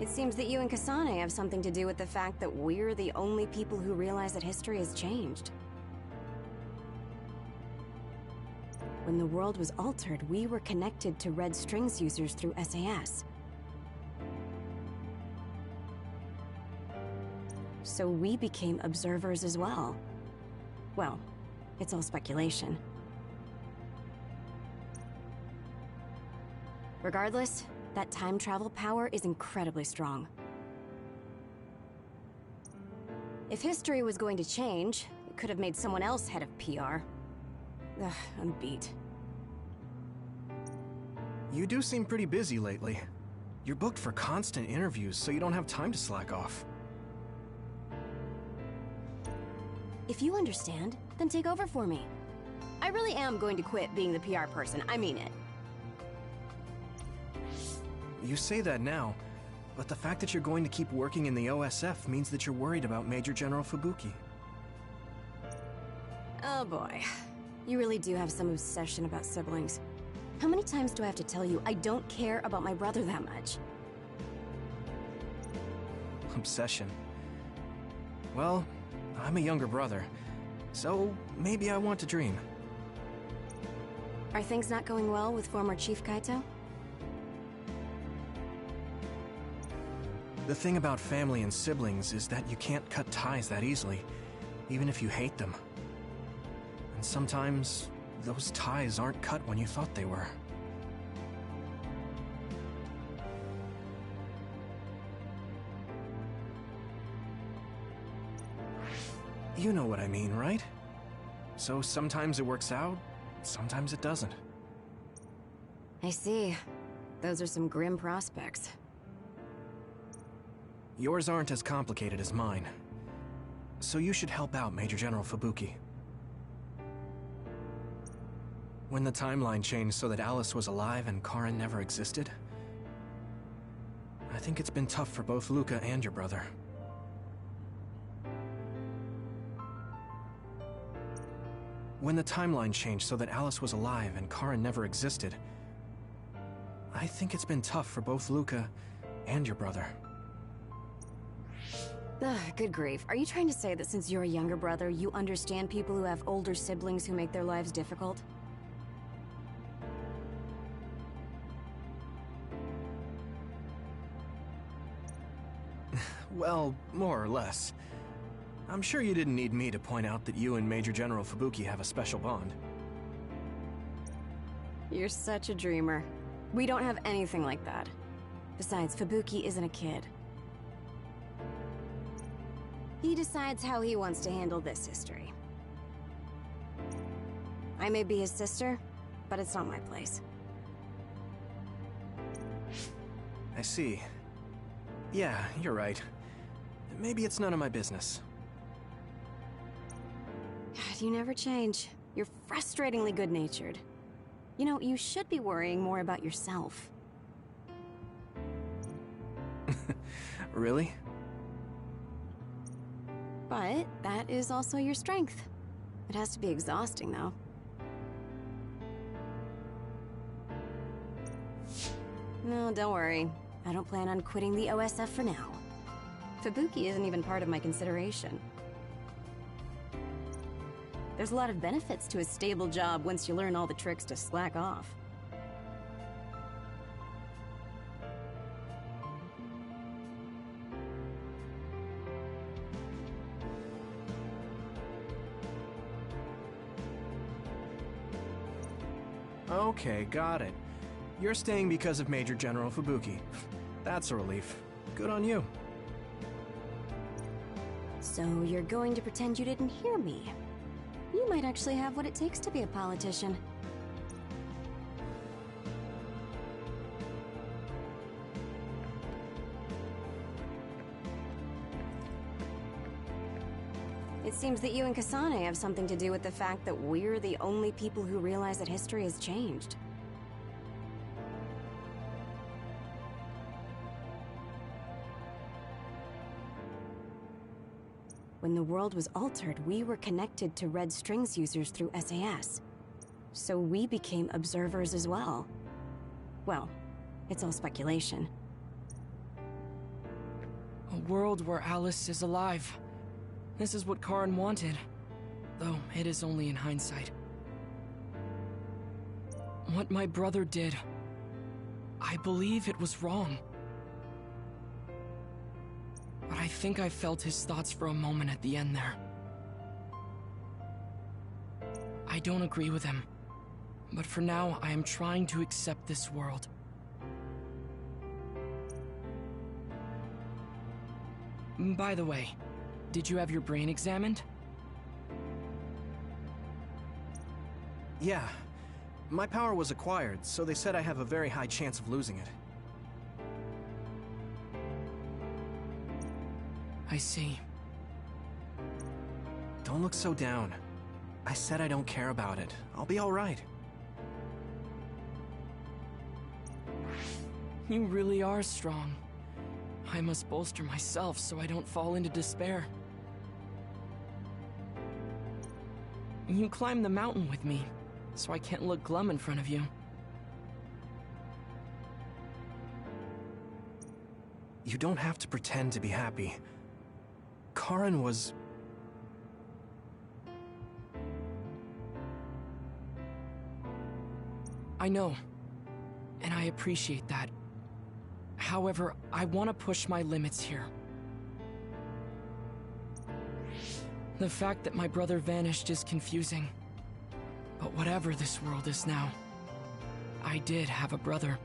It seems that you and Kasane have something to do with the fact that we're the only people who realize that history has changed. When the world was altered, we were connected to Red Strings users through SAS. So we became observers as well. Well, it's all speculation. Regardless, that time travel power is incredibly strong. If history was going to change, it could have made someone else head of PR. Ugh, I'm beat. You do seem pretty busy lately. You're booked for constant interviews, so you don't have time to slack off. If you understand, then take over for me. I really am going to quit being the PR person, I mean it. You say that now, but the fact that you're going to keep working in the OSF means that you're worried about Major General Fubuki. Oh boy. You really do have some obsession about siblings. How many times do I have to tell you I don't care about my brother that much? Obsession. Well, I'm a younger brother, so maybe I want to dream. Are things not going well with former Chief Kaito? The thing about family and siblings is that you can't cut ties that easily, even if you hate them. And sometimes, those ties aren't cut when you thought they were. You know what I mean, right? So sometimes it works out, sometimes it doesn't. I see. Those are some grim prospects. Yours aren't as complicated as mine. So you should help out Major General Fubuki. When the timeline changed so that Alice was alive and Karen never existed, I think it's been tough for both Luca and your brother. When the timeline changed so that Alice was alive and Karen never existed, I think it's been tough for both Luca and your brother. Ugh, good grief. Are you trying to say that since you're a younger brother, you understand people who have older siblings who make their lives difficult? Well, more or less. I'm sure you didn't need me to point out that you and Major General Fubuki have a special bond. You're such a dreamer. We don't have anything like that. Besides, Fubuki isn't a kid. He decides how he wants to handle this history. I may be his sister, but it's not my place. I see. Yeah, you're right. Maybe it's none of my business. God, you never change. You're frustratingly good-natured. You know, you should be worrying more about yourself. Really? But that is also your strength. It has to be exhausting, though. No, don't worry. I don't plan on quitting the OSF for now. Fubuki isn't even part of my consideration. There's a lot of benefits to a stable job once you learn all the tricks to slack off. Okay, got it. You're staying because of Major General Fubuki. That's a relief. Good on you. So you're going to pretend you didn't hear me? You might actually have what it takes to be a politician. It seems that you and Kasane have something to do with the fact that we're the only people who realize that history has changed. When the world was altered, we were connected to Red Strings users through SAS. So we became observers as well. Well, it's all speculation. A world where Alice is alive. This is what Karen wanted, though it is only in hindsight. What my brother did, I believe it was wrong. But I think I felt his thoughts for a moment at the end there. I don't agree with him, but for now I am trying to accept this world. By the way, did you have your brain examined? Yeah. My power was acquired, so they said I have a very high chance of losing it. I see. Don't look so down. I said I don't care about it. I'll be alright. You really are strong. I must bolster myself so I don't fall into despair. You climbed the mountain with me, so I can't look glum in front of you. You don't have to pretend to be happy. Karen was... I know, and I appreciate that. However, I want to push my limits here. The fact that my brother vanished is confusing. But whatever this world is now, I did have a brother.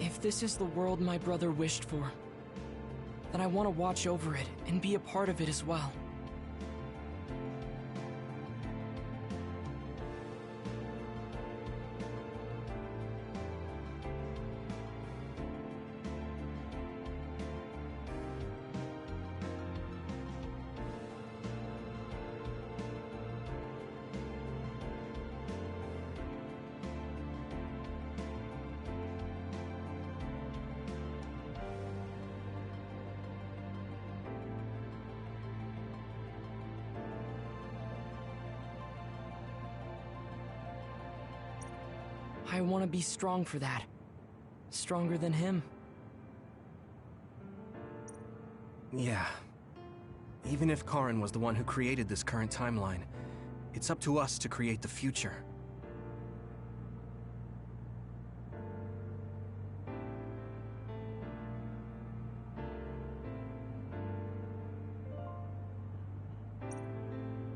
If this is the world my brother wished for, then I want to watch over it and be a part of it as well. I want to be strong for that. Stronger than him. Yeah. Even if Karen was the one who created this current timeline, it's up to us to create the future.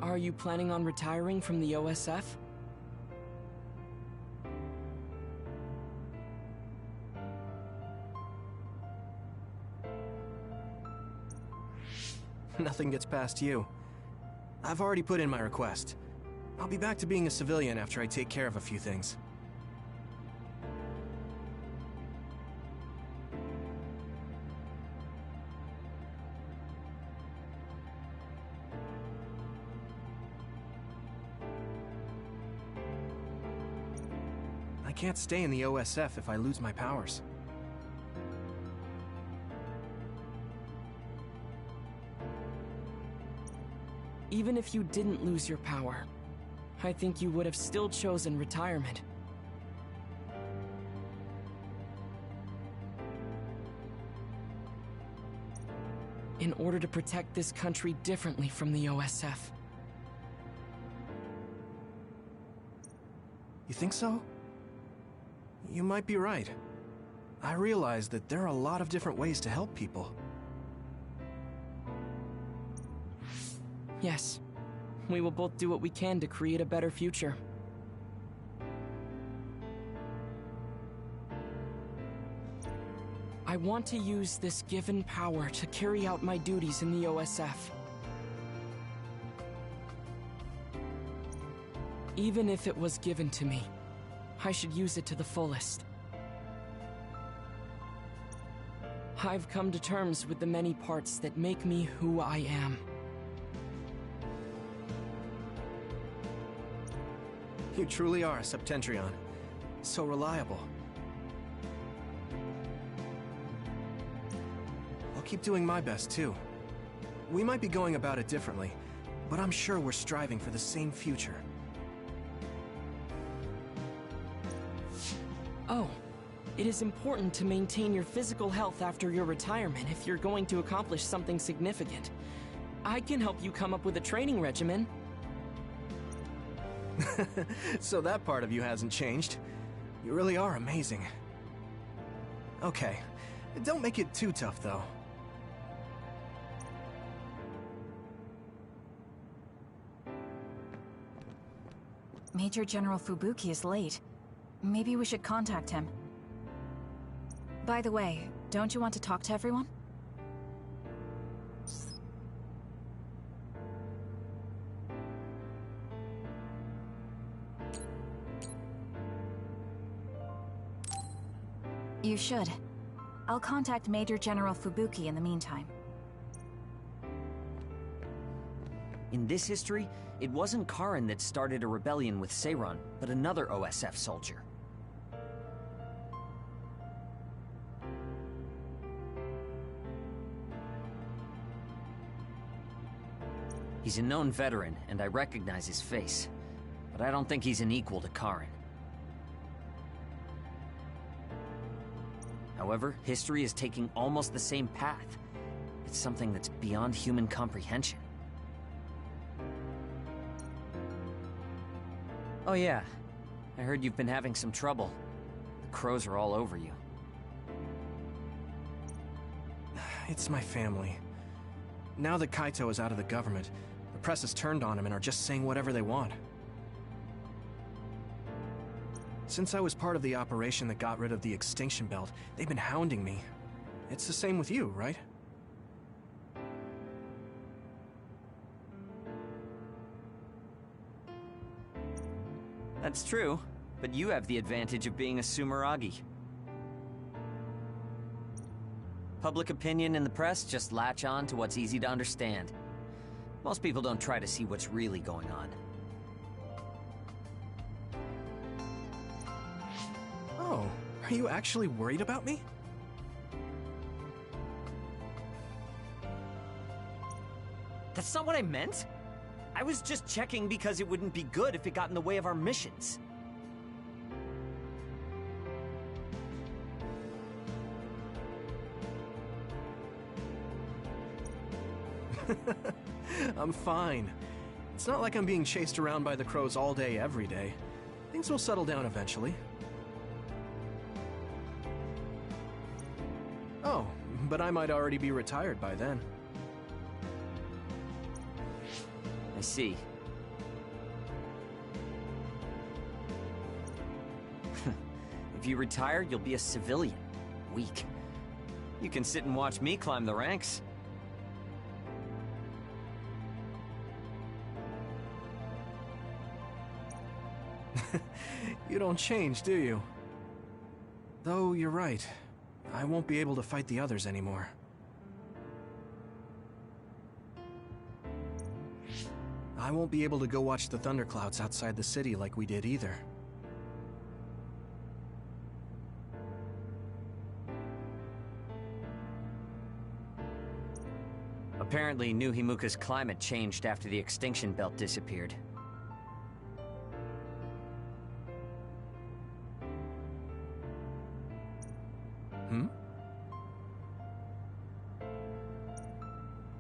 Are you planning on retiring from the OSF? Nothing gets past you. I've already put in my request. I'll be back to being a civilian after I take care of a few things. I can't stay in the OSF if I lose my powers. Even if you didn't lose your power, I think you would have still chosen retirement. In order to protect this country differently from the OSF. You think so? You might be right. I realize that there are a lot of different ways to help people. Yes. We will both do what we can to create a better future. I want to use this given power to carry out my duties in the OSF. Even if it was given to me, I should use it to the fullest. I've come to terms with the many parts that make me who I am. You truly are a Septentrion. So reliable. I'll keep doing my best, too. We might be going about it differently, but I'm sure we're striving for the same future. Oh, it is important to maintain your physical health after your retirement if you're going to accomplish something significant. I can help you come up with a training regimen. So that part of you hasn't changed. You really are amazing. Okay, don't make it too tough, though. Major General Fubuki is late. Maybe we should contact him. By the way, don't you want to talk to everyone? You should. I'll contact Major General Fubuki in the meantime. In this history, it wasn't Karen that started a rebellion with Seiron, but another OSF soldier. He's a known veteran, and I recognize his face. But I don't think he's an equal to Karen. However, history is taking almost the same path. It's something that's beyond human comprehension. Oh yeah, I heard you've been having some trouble. The crows are all over you. It's my family. Now that Kaito is out of the government, the press has turned on him and are just saying whatever they want. Since I was part of the operation that got rid of the extinction belt, they've been hounding me. It's the same with you, right? That's true, but you have the advantage of being a Sumeragi. Public opinion and the press just latch on to what's easy to understand. Most people don't try to see what's really going on. Oh, are you actually worried about me? That's not what I meant. I was just checking because it wouldn't be good if it got in the way of our missions. I'm fine. It's not like I'm being chased around by the crows all day, every day. Things will settle down eventually. Oh, but I might already be retired by then. I see. If you retire, you'll be a civilian. Weak. You can sit and watch me climb the ranks. You don't change, do you? Though you're right. I won't be able to fight the others anymore. I won't be able to go watch the thunderclouds outside the city like we did either. A Apparently, New Himuka's climate changed after the extinction belt disappeared.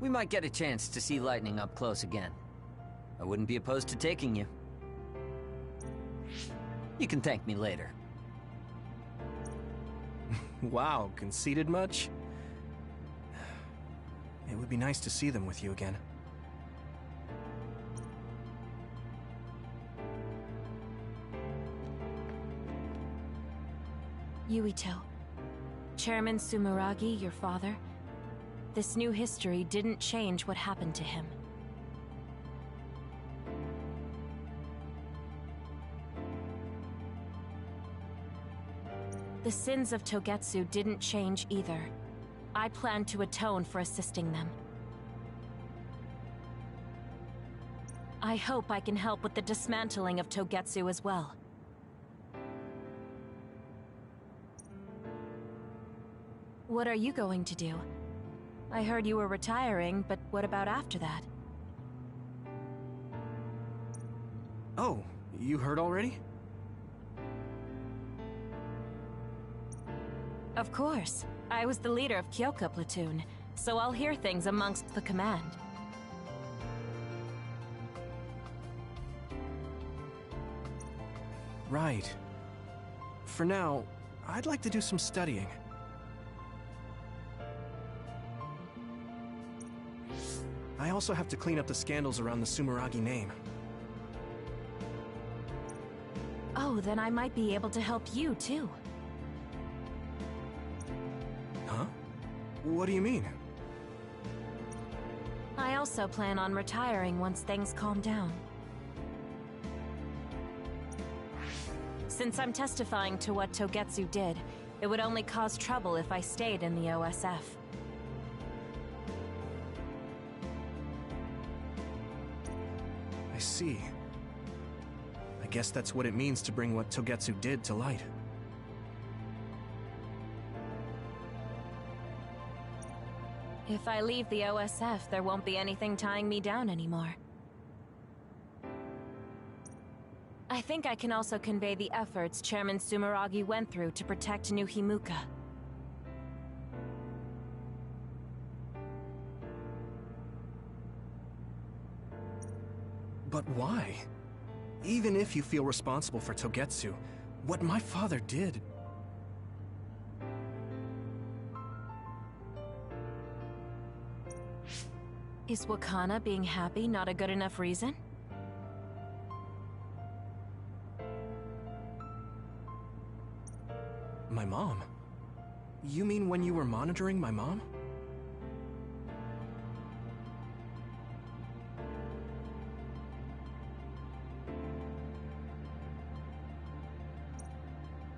We might get a chance to see lightning up close again. I wouldn't be opposed to taking you. You can thank me later. Wow, conceited much? It would be nice to see them with you again. Yuito. Chairman Sumeragi, your father, this new history didn't change what happened to him. The sins of Togetsu didn't change either. I plan to atone for assisting them. I hope I can help with the dismantling of Togetsu as well. What are you going to do? I heard you were retiring, but what about after that? Oh, you heard already? Of course. I was the leader of Kyoka Platoon, so I'll hear things amongst the command. Right. For now, I'd like to do some studying. I also have to clean up the scandals around the Sumeragi name. Oh, then I might be able to help you, too. Huh? What do you mean? I also plan on retiring once things calm down. Since I'm testifying to what Togetsu did, it would only cause trouble if I stayed in the OSF. I see. I guess that's what it means to bring what Togetsu did to light. If I leave the OSF, there won't be anything tying me down anymore. I think I can also convey the efforts Chairman Sumeragi went through to protect New Himuka. But why? Even if you feel responsible for Togetsu, what my father did... Is Wakana being happy not a good enough reason? My mom? You mean when you were monitoring my mom?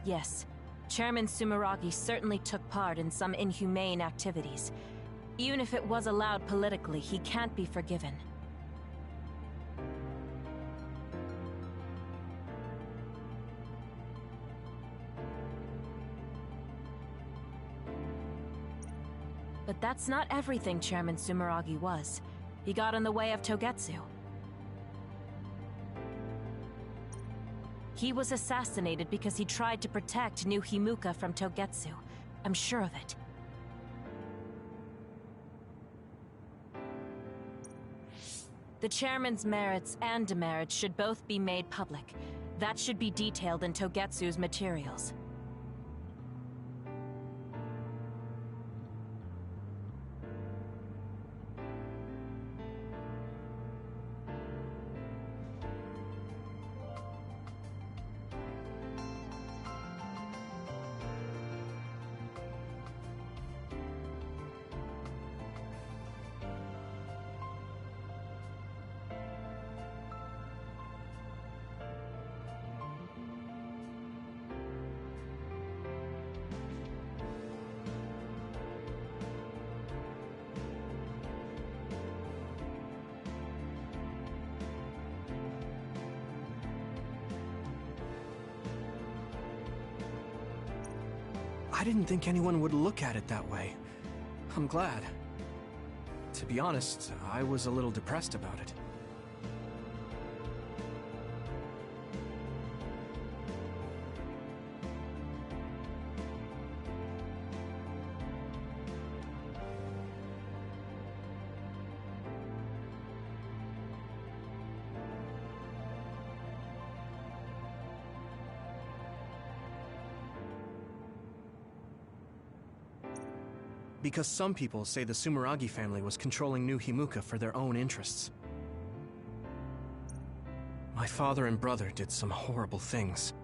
Yes. Chairman Sumeragi certainly took part in some inhumane activities. Even if it was allowed politically, he can't be forgiven. But that's not everything Chairman Sumeragi was. He got in the way of Togetsu. He was assassinated because he tried to protect New Himuka from Togetsu. I'm sure of it. The chairman's merits and demerits should both be made public. That should be detailed in Togetsu's materials. I didn't think anyone would look at it that way. I'm glad. To be honest, I was a little depressed about it. Because some people say the Sumeragi family was controlling New Himuka for their own interests. My father and brother did some horrible things.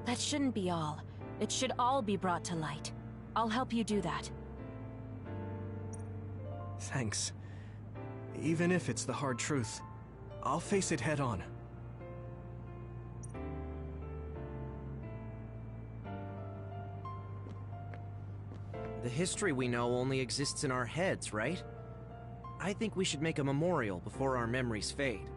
That shouldn't be all. It should all be brought to light. I'll help you do that. Thanks. Even if it's the hard truth, I'll face it head on. The history we know only exists in our heads, right? I think we should make a memorial before our memories fade.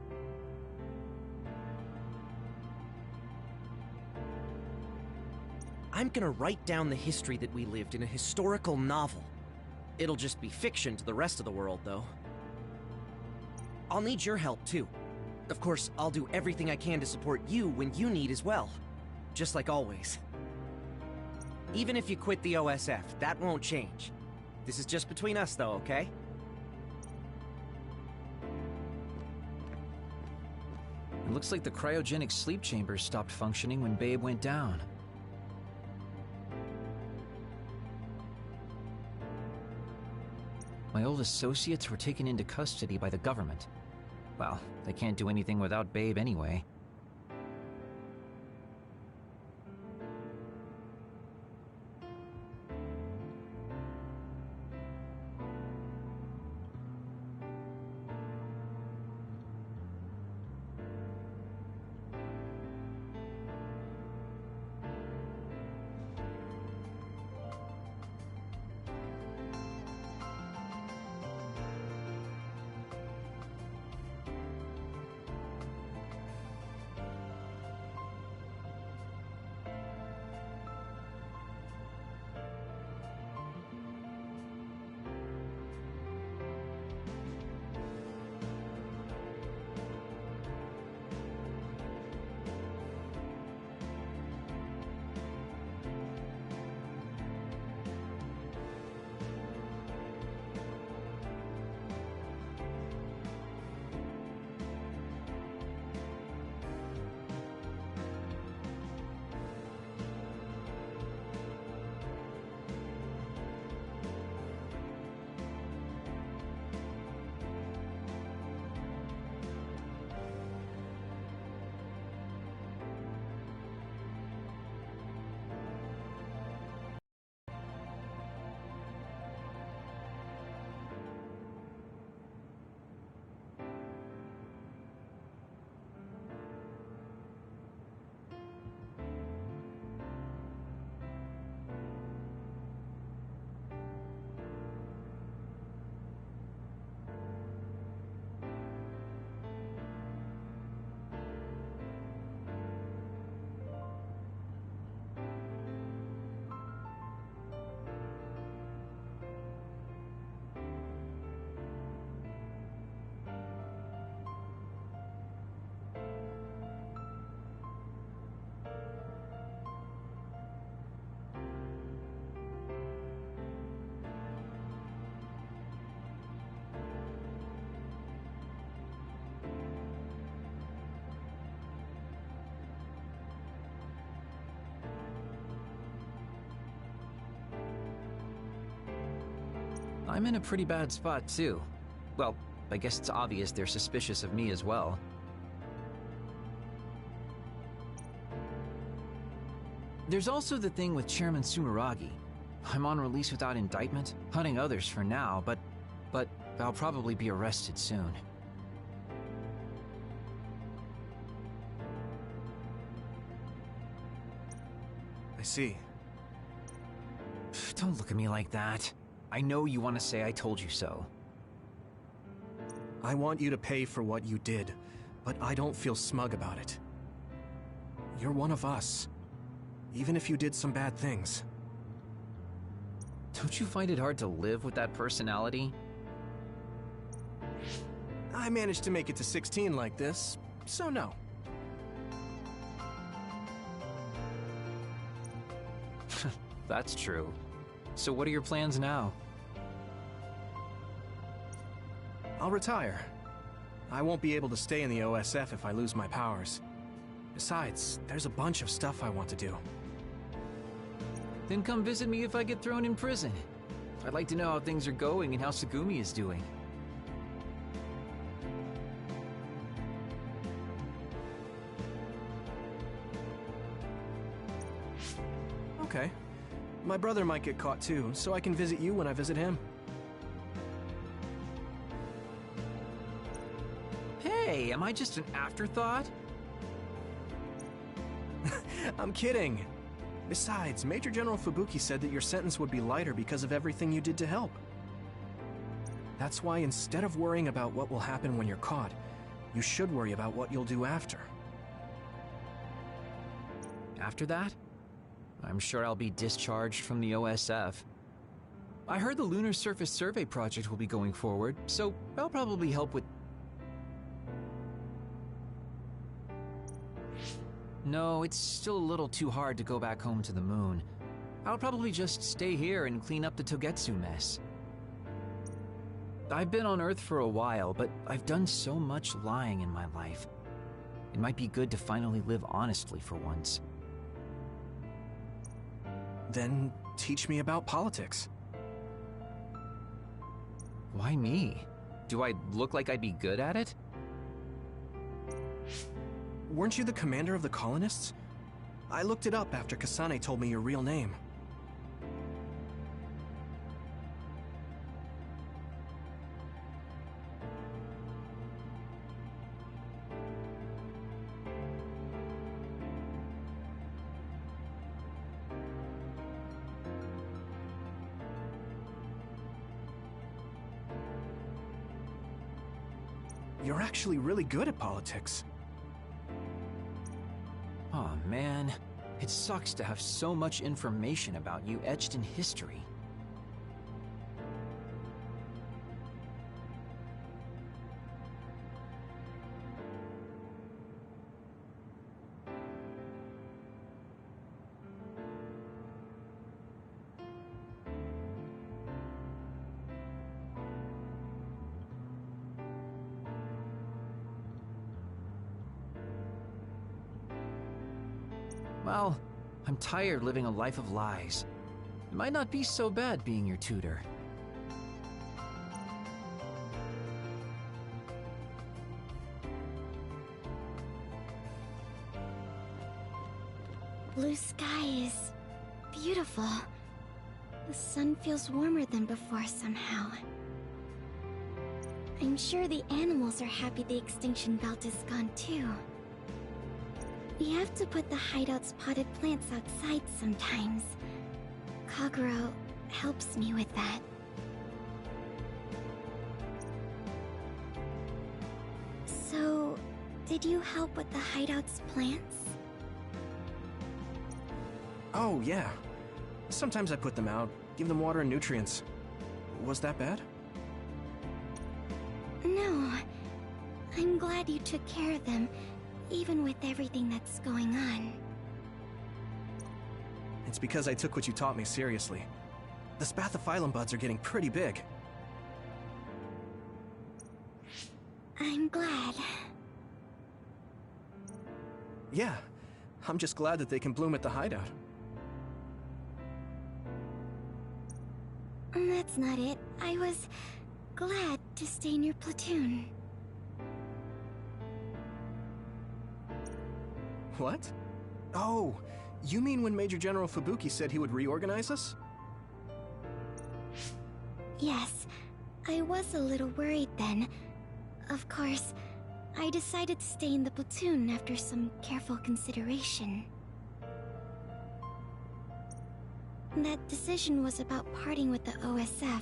I'm gonna write down the history that we lived in a historical novel. It'll just be fiction to the rest of the world, though. I'll need your help, too. Of course, I'll do everything I can to support you when you need as well. Just like always. Even if you quit the OSF, that won't change. This is just between us, though, okay? It looks like the cryogenic sleep chambers stopped functioning when Babe went down. My old associates were taken into custody by the government. Well, they can't do anything without Babe anyway. I'm in a pretty bad spot, too. Well, I guess it's obvious they're suspicious of me as well. There's also the thing with Chairman Sumeragi. I'm on release without indictment, hunting others for now, but I'll probably be arrested soon. I see. Don't look at me like that. I know you want to say I told you so. I want you to pay for what you did, but I don't feel smug about it. You're one of us, even if you did some bad things. Don't you find it hard to live with that personality? I managed to make it to 16 like this, so no. That's true. So what are your plans now? I'll retire. I won't be able to stay in the OSF if I lose my powers. Besides, there's a bunch of stuff I want to do. Then come visit me if I get thrown in prison. I'd like to know how things are going and how Tsugumi is doing. Okay. My brother might get caught too, so I can visit you when I visit him. Hey, am I just an afterthought? I'm kidding. Besides, Major General Fubuki said that your sentence would be lighter because of everything you did to help. That's why instead of worrying about what will happen when you're caught, you should worry about what you'll do after. After that? I'm sure I'll be discharged from the OSF. I heard the Lunar Surface Survey project will be going forward, so I'll probably help with... No, it's still a little too hard to go back home to the moon. I'll probably just stay here and clean up the Togetsu mess. I've been on Earth for a while, but I've done so much lying in my life. It might be good to finally live honestly for once. Then teach me about politics. Why me? Do I look like I'd be good at it? Weren't you the commander of the colonists? I looked it up after Kasane told me your real name. You're actually really good at politics. Aw, man. It sucks to have so much information about you etched in history. Well, I'm tired living a life of lies. It might not be so bad being your tutor. Blue sky is beautiful. The sun feels warmer than before somehow. I'm sure the animals are happy the extinction belt is gone too. We have to put the hideout's potted plants outside sometimes. Kaguro helps me with that. So, did you help with the hideout's plants? Oh, yeah. Sometimes I put them out, give them water and nutrients. Was that bad? No. I'm glad you took care of them, even with everything that's going on. It's because I took what you taught me seriously. The spathophyllum buds are getting pretty big. I'm glad. Yeah, I'm just glad that they can bloom at the hideout. That's not it. I was glad to stay in your platoon. What? Oh, you mean when Major General Fubuki said he would reorganize us? Yes, I was a little worried then. Of course, I decided to stay in the platoon after some careful consideration. That decision was about parting with the OSF.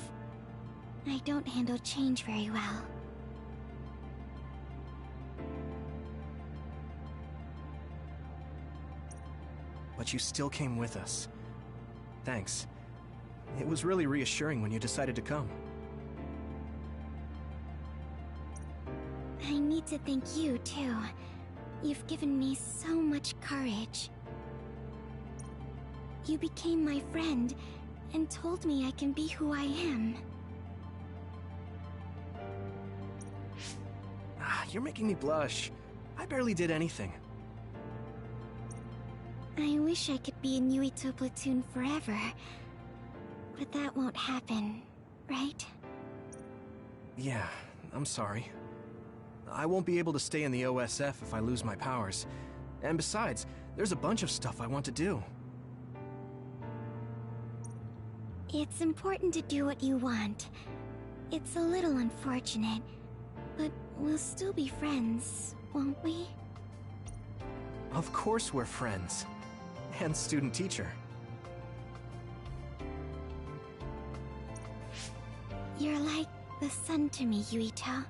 I don't handle change very well. But you still came with us. Thanks. It was really reassuring when you decided to come. I need to thank you, too. You've given me so much courage. You became my friend and told me I can be who I am. You're making me blush. I barely did anything. I wish I could be in Yuito Platoon forever. But that won't happen, right? Yeah, I'm sorry. I won't be able to stay in the OSF if I lose my powers. And besides, there's a bunch of stuff I want to do. It's important to do what you want. It's a little unfortunate, but we'll still be friends, won't we? Of course we're friends. And student-teacher. You're like the sun to me, Yuito.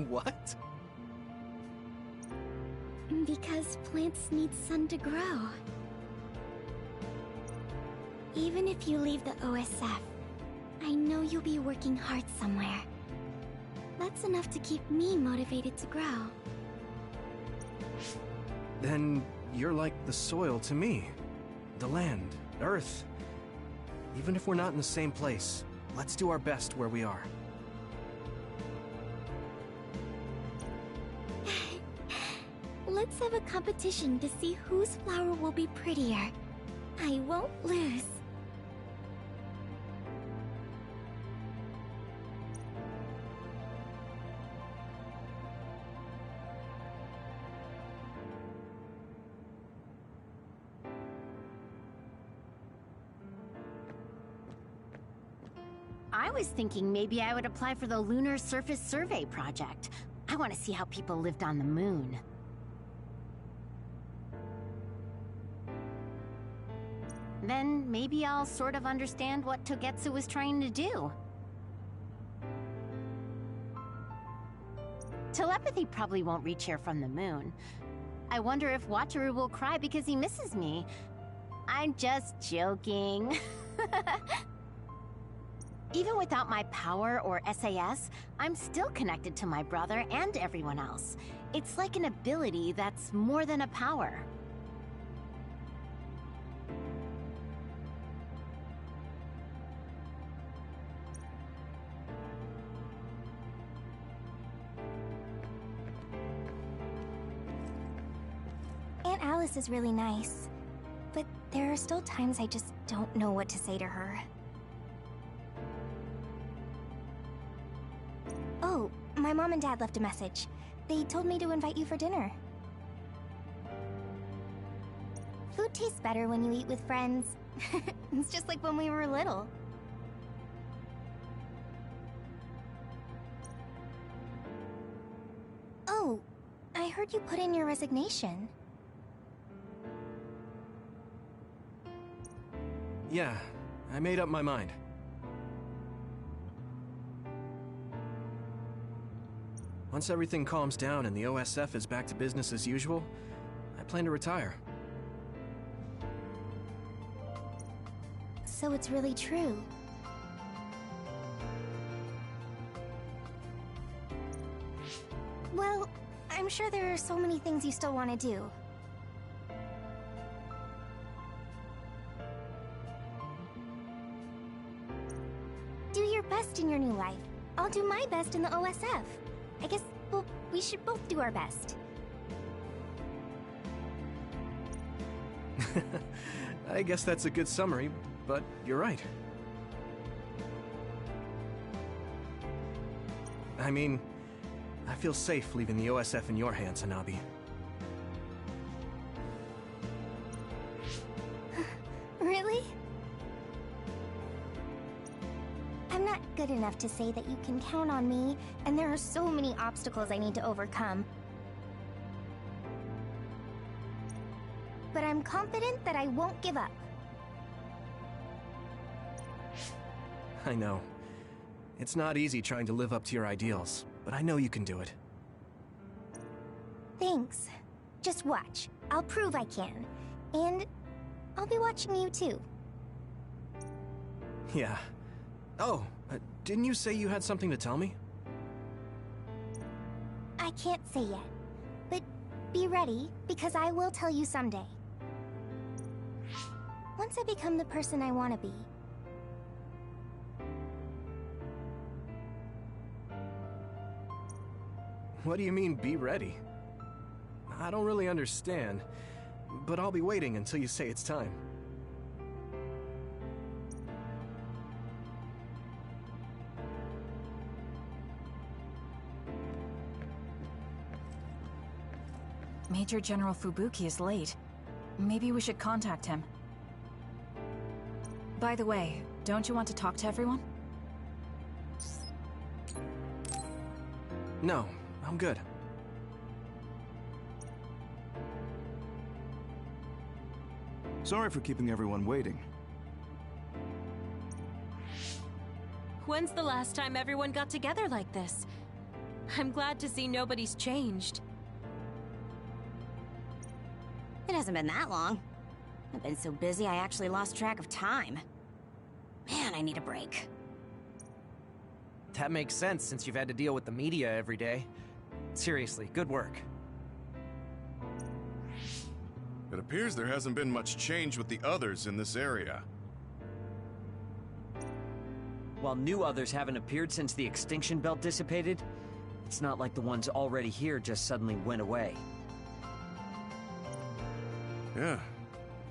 What? Because plants need sun to grow. Even if you leave the OSF, I know you'll be working hard somewhere. That's enough to keep me motivated to grow. Then you're like the soil to me. The land, earth. Even if we're not in the same place, let's do our best where we are. Let's have a competition to see whose flower will be prettier. I won't lose. I was thinking maybe I would apply for the Lunar Surface Survey project. I want to see how people lived on the moon. Then maybe I'll sort of understand what Togetsu was trying to do. Telepathy probably won't reach here from the moon. I wonder if Wataru will cry because he misses me. I'm just joking. Even without my power or SAS, I'm still connected to my brother and everyone else. It's like an ability that's more than a power. Aunt Alice is really nice, but there are still times I just don't know what to say to her. Oh, my mom and dad left a message. They told me to invite you for dinner. Food tastes better when you eat with friends. It's just like when we were little. Oh, I heard you put in your resignation. Yeah, I made up my mind. Once everything calms down and the OSF is back to business as usual, I plan to retire. So it's really true. Well, I'm sure there are so many things you still want to do. Do your best in your new life. I'll do my best in the OSF. I guess, well, we should both do our best. I guess that's a good summary, but you're right. I mean, I feel safe leaving the OSF in your hands, Hanabi. Really? I'm not good enough to say that you can count on me, and there are so many obstacles I need to overcome. But I'm confident that I won't give up. I know. It's not easy trying to live up to your ideals, but I know you can do it. Thanks. Just watch. I'll prove I can. And I'll be watching you too. Yeah. Oh, didn't you say you had something to tell me? I can't say yet, but be ready, because I will tell you someday. Once I become the person I want to be. What do you mean, be ready? I don't really understand, but I'll be waiting until you say it's time. Major General Fubuki is late. Maybe we should contact him. By the way, don't you want to talk to everyone? No, I'm good. Sorry for keeping everyone waiting. When's the last time everyone got together like this? I'm glad to see nobody's changed. It hasn't been that long. I've been so busy I actually lost track of time. Man, I need a break. That makes sense since you've had to deal with the media every day. Seriously, good work. It appears there hasn't been much change with the others in this area. While new others haven't appeared since the extinction belt dissipated, it's not like the ones already here just suddenly went away. Yeah,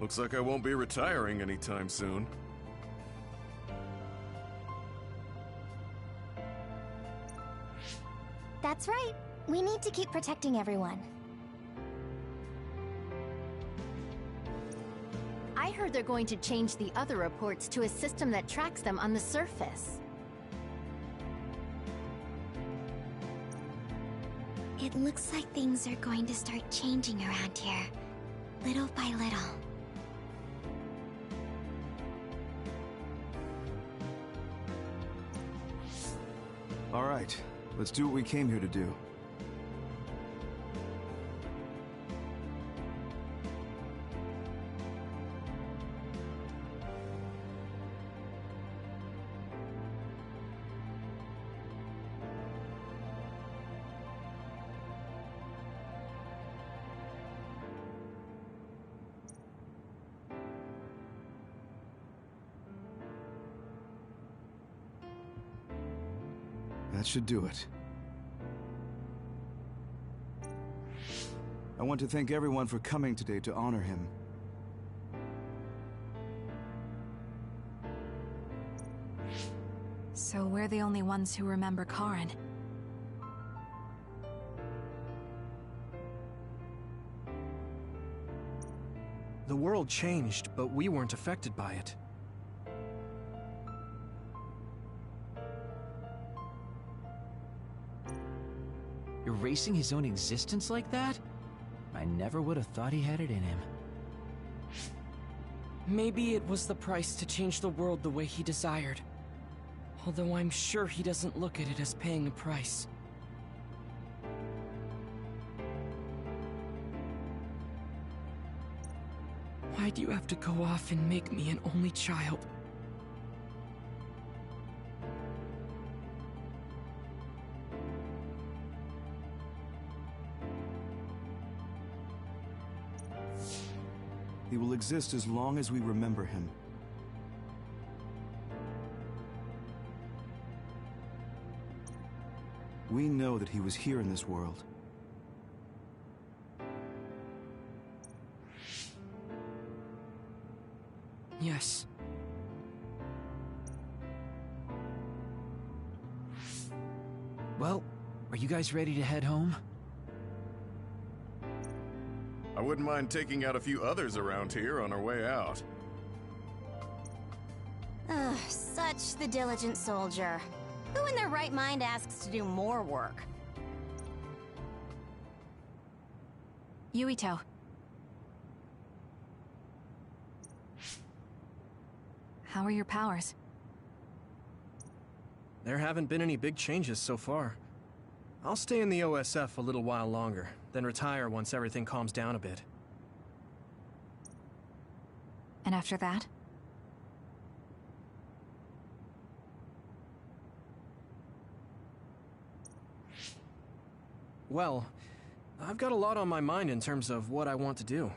looks like I won't be retiring anytime soon. That's right. We need to keep protecting everyone. I heard they're going to change the other reports to a system that tracks them on the surface. It looks like things are going to start changing around here, little by little. All right, let's do what we came here to do. That should do it. I want to thank everyone for coming today to honor him. So we're the only ones who remember Karen. The world changed, but we weren't affected by it. Erasing his own existence like that? I never would have thought he had it in him. Maybe it was the price to change the world the way he desired. Although I'm sure he doesn't look at it as paying a price. Why do you have to go off and make me an only child? He will exist as long as we remember him. We know that he was here in this world. Yes. Well, are you guys ready to head home? I wouldn't mind taking out a few others around here on our way out. Ugh, such the diligent soldier. Who in their right mind asks to do more work? Yuito. How are your powers? There haven't been any big changes so far. I'll stay in the OSF a little while longer, then retire once everything calms down a bit. And after that? Well, I've got a lot on my mind in terms of what I want to do.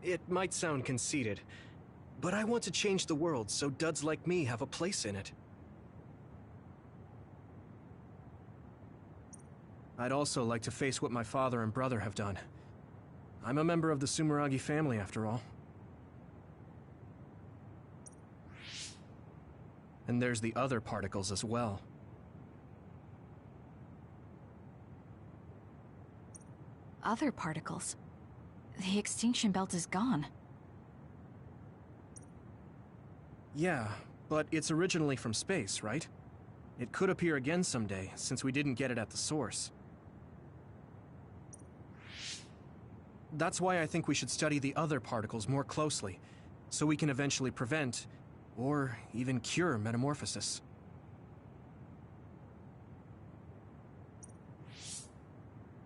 It might sound conceited, but I want to change the world so duds like me have a place in it. I'd also like to face what my father and brother have done. I'm a member of the Sumeragi family, after all. And there's the other particles as well. Other particles? The extinction belt is gone. Yeah, but it's originally from space, right? It could appear again someday, since we didn't get it at the source. That's why I think we should study the other particles more closely, so we can eventually prevent, or even cure metamorphosis.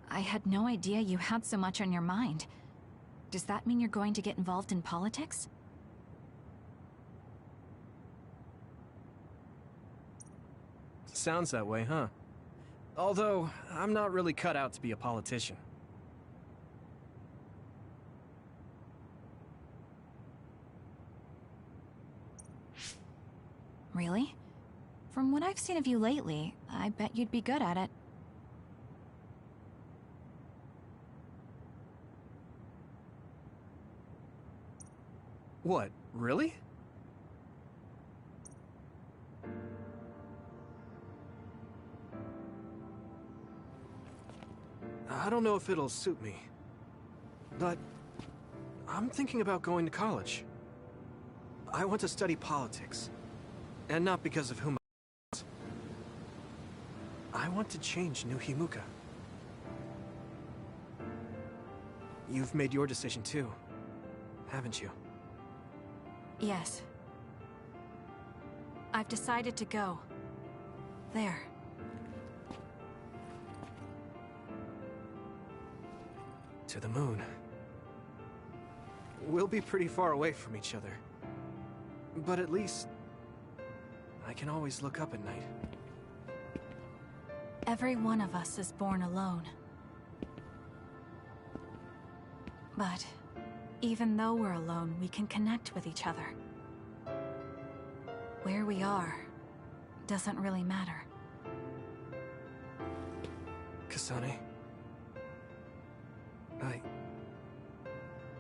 I had no idea you had so much on your mind. Does that mean you're going to get involved in politics? Sounds that way, huh? Although, I'm not really cut out to be a politician. Really? From what I've seen of you lately, I bet you'd be good at it. What, really? I don't know if it'll suit me, but I'm thinking about going to college. I want to study politics, and not because of whom I want to change New Himuka. You've made your decision too, haven't you? Yes. I've decided to go. There. To the moon. We'll be pretty far away from each other. But at least I can always look up at night. Every one of us is born alone. But even though we're alone, we can connect with each other. Where we are doesn't really matter. Kasane,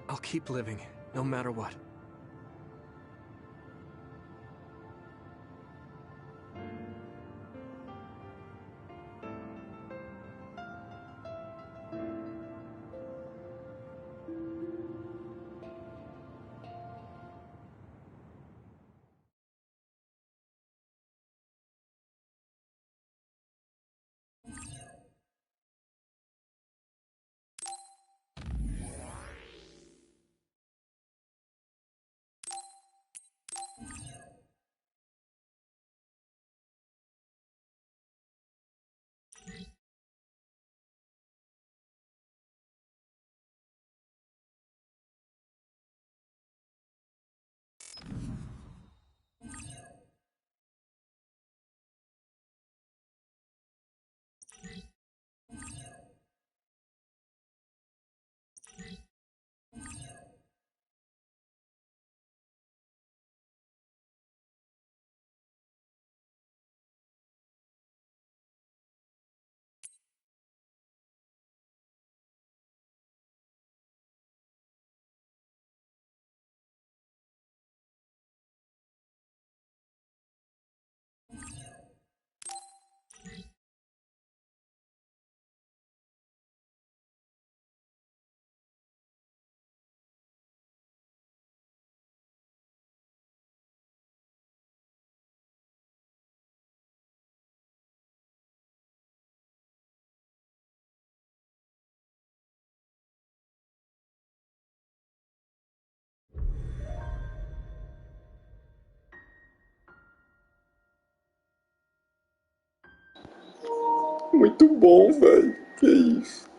I'll keep living, no matter what. Muito bom, velho. Que isso?